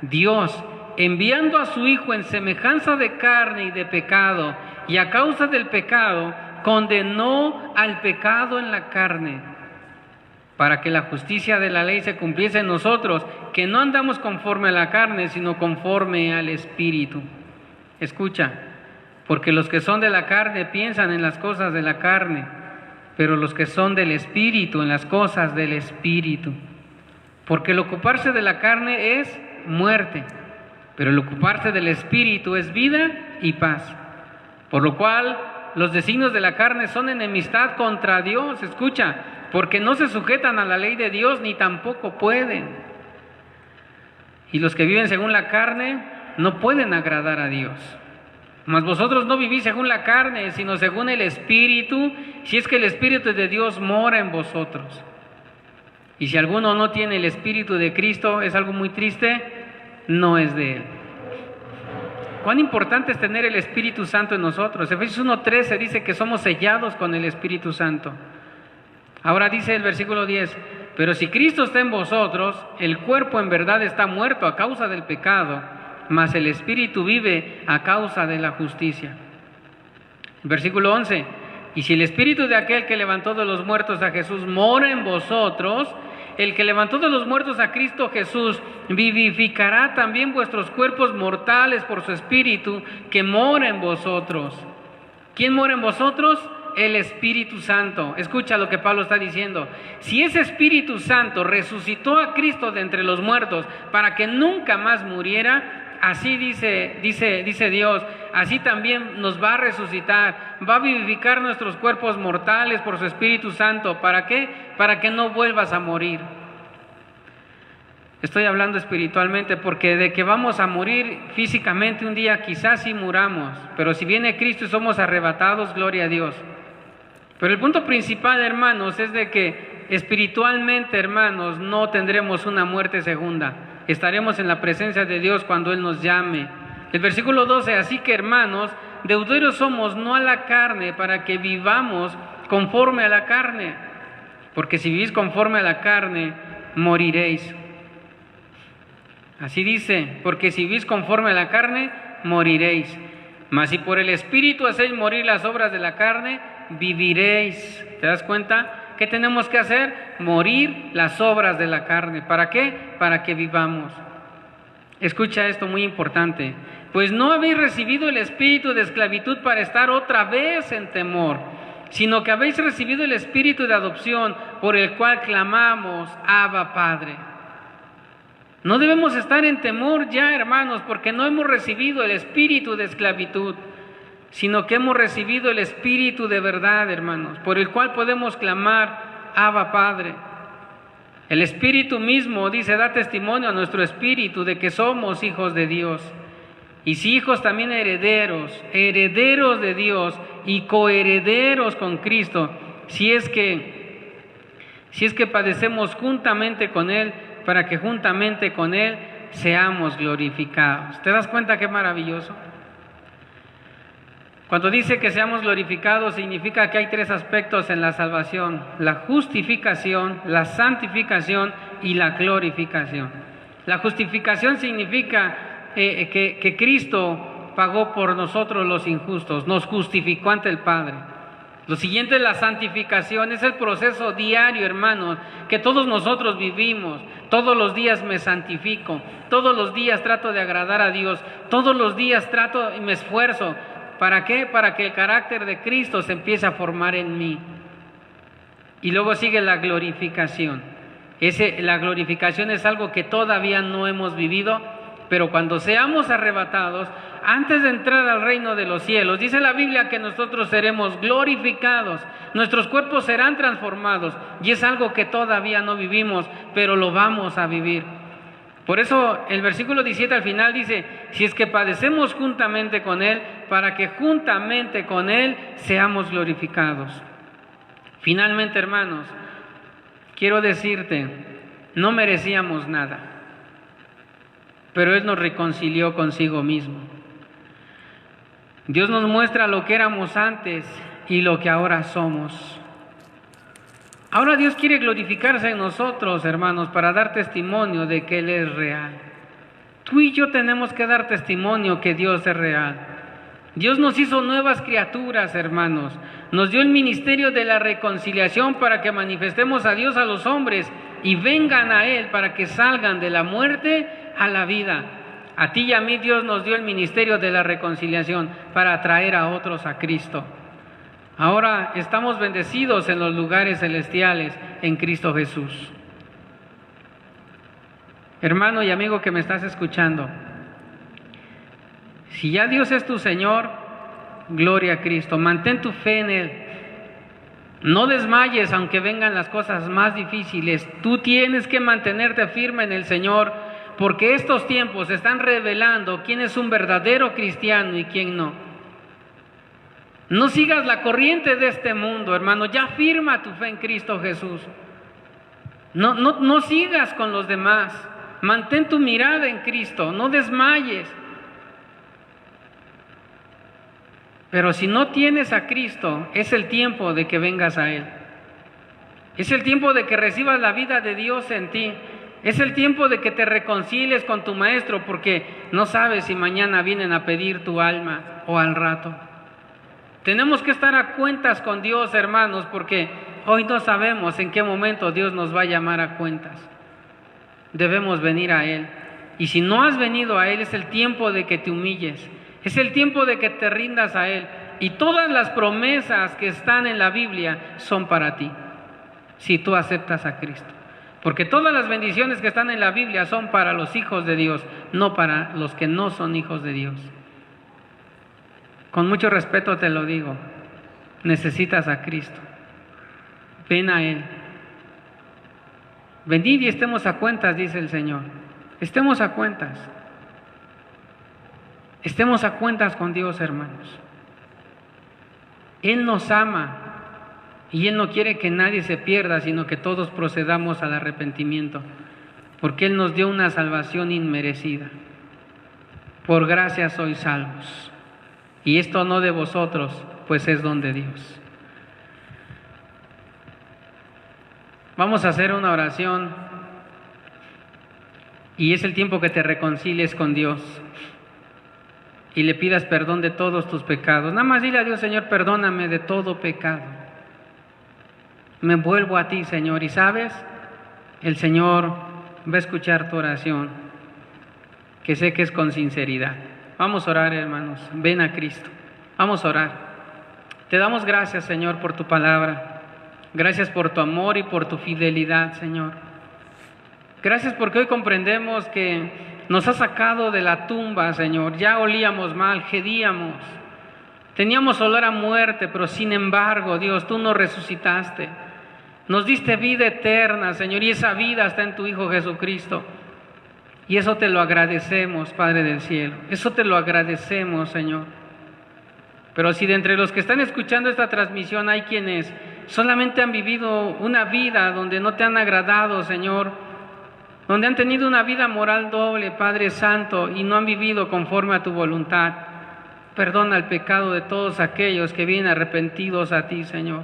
Dios, enviando a su Hijo en semejanza de carne y de pecado, y a causa del pecado, condenó al pecado en la carne, para que la justicia de la ley se cumpliese en nosotros, que no andamos conforme a la carne, sino conforme al Espíritu. Escucha, porque los que son de la carne piensan en las cosas de la carne, pero los que son del Espíritu en las cosas del Espíritu. Porque el ocuparse de la carne es muerte, pero el ocuparse del Espíritu es vida y paz. Por lo cual los designios de la carne son enemistad contra Dios, escucha, porque no se sujetan a la ley de Dios ni tampoco pueden. Y los que viven según la carne no pueden agradar a Dios. Mas vosotros no vivís según la carne, sino según el Espíritu, si es que el Espíritu de Dios mora en vosotros. Y si alguno no tiene el Espíritu de Cristo, es algo muy triste, no es de Él. ¿Cuán importante es tener el Espíritu Santo en nosotros? Efesios 1:13 dice que somos sellados con el Espíritu Santo. Ahora dice el versículo 10, pero si Cristo está en vosotros, el cuerpo en verdad está muerto a causa del pecado, mas el Espíritu vive a causa de la justicia. Versículo 11, y si el Espíritu de aquel que levantó de los muertos a Jesús mora en vosotros, el que levantó de los muertos a Cristo Jesús vivificará también vuestros cuerpos mortales por su Espíritu que mora en vosotros. ¿Quién mora en vosotros? el Espíritu Santo. Escucha lo que Pablo está diciendo. Si ese Espíritu Santo resucitó a Cristo de entre los muertos para que nunca más muriera, así dice Dios, así también nos va a resucitar, va a vivificar nuestros cuerpos mortales por su Espíritu Santo. ¿Para qué? Para que no vuelvas a morir. Estoy hablando espiritualmente, porque de que vamos a morir físicamente un día, quizás sí muramos, pero si viene Cristo y somos arrebatados, gloria a Dios. Pero el punto principal, hermanos, es de que espiritualmente, hermanos, no tendremos una muerte segunda. Estaremos en la presencia de Dios cuando Él nos llame. El versículo 12, así que, hermanos, deudores somos no a la carne, para que vivamos conforme a la carne, porque si vivís conforme a la carne, moriréis. Así dice, porque si vivís conforme a la carne, moriréis. Mas si por el Espíritu hacéis morir las obras de la carne, viviréis. ¿Te das cuenta? ¿Qué tenemos que hacer? Morir las obras de la carne. ¿Para qué? Para que vivamos. Escucha esto, muy importante. Pues no habéis recibido el espíritu de esclavitud para estar otra vez en temor, sino que habéis recibido el espíritu de adopción, por el cual clamamos, Abba, Padre. No debemos estar en temor ya, hermanos, porque no hemos recibido el espíritu de esclavitud, sino que hemos recibido el espíritu de verdad, hermanos, por el cual podemos clamar, Abba, Padre. El Espíritu mismo, dice, da testimonio a nuestro espíritu de que somos hijos de Dios. Y si hijos, también herederos, herederos de Dios y coherederos con Cristo, si es que padecemos juntamente con Él, para que juntamente con Él seamos glorificados. ¿Te das cuenta qué maravilloso? Cuando dice que seamos glorificados, significa que hay tres aspectos en la salvación: la justificación, la santificación y la glorificación. La justificación significa que Cristo pagó por nosotros los injustos, nos justificó ante el Padre. Lo siguiente es la santificación, es el proceso diario, hermanos, que todos nosotros vivimos. Todos los días me santifico, todos los días trato de agradar a Dios, todos los días trato y me esfuerzo. ¿Para qué? Para que el carácter de Cristo se empiece a formar en mí. Y luego sigue la glorificación. La glorificación es algo que todavía no hemos vivido, pero cuando seamos arrebatados, antes de entrar al reino de los cielos, dice la Biblia que nosotros seremos glorificados, nuestros cuerpos serán transformados, y es algo que todavía no vivimos, pero lo vamos a vivir. Por eso el versículo 17 al final dice, si es que padecemos juntamente con Él, para que juntamente con Él seamos glorificados. Finalmente, hermanos, quiero decirte, no merecíamos nada, pero Él nos reconcilió consigo mismo. Dios nos muestra lo que éramos antes y lo que ahora somos. Ahora Dios quiere glorificarse en nosotros, hermanos, para dar testimonio de que Él es real. Tú y yo tenemos que dar testimonio que Dios es real. Dios nos hizo nuevas criaturas, hermanos. Nos dio el ministerio de la reconciliación para que manifestemos a Dios a los hombres y vengan a Él para que salgan de la muerte a la vida. A ti y a mí Dios nos dio el ministerio de la reconciliación para atraer a otros a Cristo. Ahora estamos bendecidos en los lugares celestiales en Cristo Jesús. Hermano y amigo que me estás escuchando, si ya Dios es tu Señor, gloria a Cristo, mantén tu fe en Él. No desmayes aunque vengan las cosas más difíciles. Tú tienes que mantenerte firme en el Señor, porque estos tiempos están revelando quién es un verdadero cristiano y quién no. No sigas la corriente de este mundo, hermano. Ya firma tu fe en Cristo Jesús. No sigas con los demás. Mantén tu mirada en Cristo. No desmayes. Pero si no tienes a Cristo, es el tiempo de que vengas a Él. Es el tiempo de que recibas la vida de Dios en ti. Es el tiempo de que te reconcilies con tu Maestro, porque no sabes si mañana vienen a pedir tu alma o al rato. Tenemos que estar a cuentas con Dios, hermanos, porque hoy no sabemos en qué momento Dios nos va a llamar a cuentas. Debemos venir a Él. Y si no has venido a Él, es el tiempo de que te humilles. Es el tiempo de que te rindas a Él. Y todas las promesas que están en la Biblia son para ti, si tú aceptas a Cristo. Porque todas las bendiciones que están en la Biblia son para los hijos de Dios, no para los que no son hijos de Dios. Con mucho respeto te lo digo, necesitas a Cristo. Ven a Él. Venid y estemos a cuentas, dice el Señor. Estemos a cuentas. Estemos a cuentas con Dios, hermanos. Él nos ama y Él no quiere que nadie se pierda, sino que todos procedamos al arrepentimiento, porque Él nos dio una salvación inmerecida. Por gracia sois salvos. Y esto no de vosotros, pues es don de Dios. Vamos a hacer una oración y es el tiempo que te reconcilies con Dios y le pidas perdón de todos tus pecados. Nada más dile a Dios: Señor, perdóname de todo pecado. Me vuelvo a ti, Señor. Y sabes, el Señor va a escuchar tu oración, que sé que es con sinceridad. Vamos a orar, hermanos. Ven a Cristo. Vamos a orar. Te damos gracias, Señor, por tu palabra. Gracias por tu amor y por tu fidelidad, Señor. Gracias porque hoy comprendemos que nos has sacado de la tumba, Señor. Ya olíamos mal, gedíamos. Teníamos olor a muerte, pero sin embargo, Dios, tú nos resucitaste. Nos diste vida eterna, Señor, y esa vida está en tu Hijo Jesucristo. Y eso te lo agradecemos, Padre del cielo. Eso te lo agradecemos, Señor. Pero si de entre los que están escuchando esta transmisión hay quienes solamente han vivido una vida donde no te han agradado, Señor, donde han tenido una vida moral doble, Padre Santo, y no han vivido conforme a tu voluntad, perdona el pecado de todos aquellos que vienen arrepentidos a ti, Señor.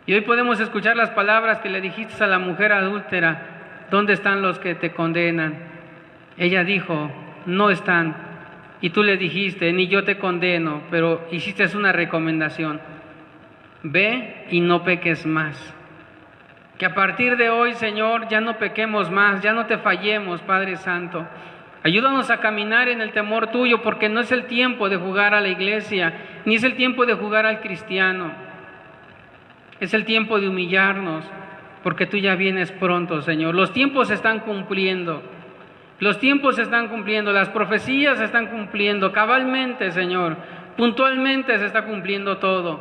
Y hoy podemos escuchar las palabras que le dijiste a la mujer adúltera: ¿dónde están los que te condenan? Ella dijo: no están. Y tú le dijiste: ni yo te condeno, pero hiciste una recomendación: ve y no peques más. Que a partir de hoy, Señor, ya no pequemos más, ya no te fallemos, Padre Santo. Ayúdanos a caminar en el temor tuyo, porque no es el tiempo de jugar a la iglesia, ni es el tiempo de jugar al cristiano. Es el tiempo de humillarnos, porque tú ya vienes pronto, Señor. Los tiempos se están cumpliendo. Los tiempos se están cumpliendo, las profecías se están cumpliendo cabalmente, Señor. Puntualmente se está cumpliendo todo.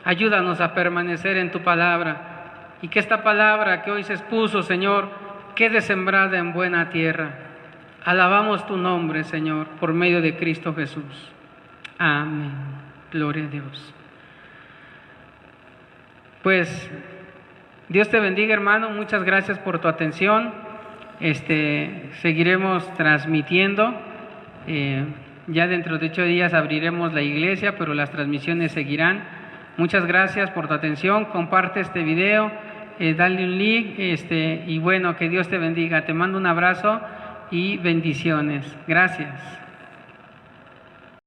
Ayúdanos a permanecer en tu palabra y que esta palabra que hoy se expuso, Señor, quede sembrada en buena tierra. Alabamos tu nombre, Señor, por medio de Cristo Jesús. Amén. Gloria a Dios. Pues Dios te bendiga, hermano. Muchas gracias por tu atención. Seguiremos transmitiendo. Ya dentro de 8 días abriremos la iglesia, pero las transmisiones seguirán. Muchas gracias por tu atención. Comparte este video, dale un like, y bueno, que Dios te bendiga. Te mando un abrazo y bendiciones. Gracias.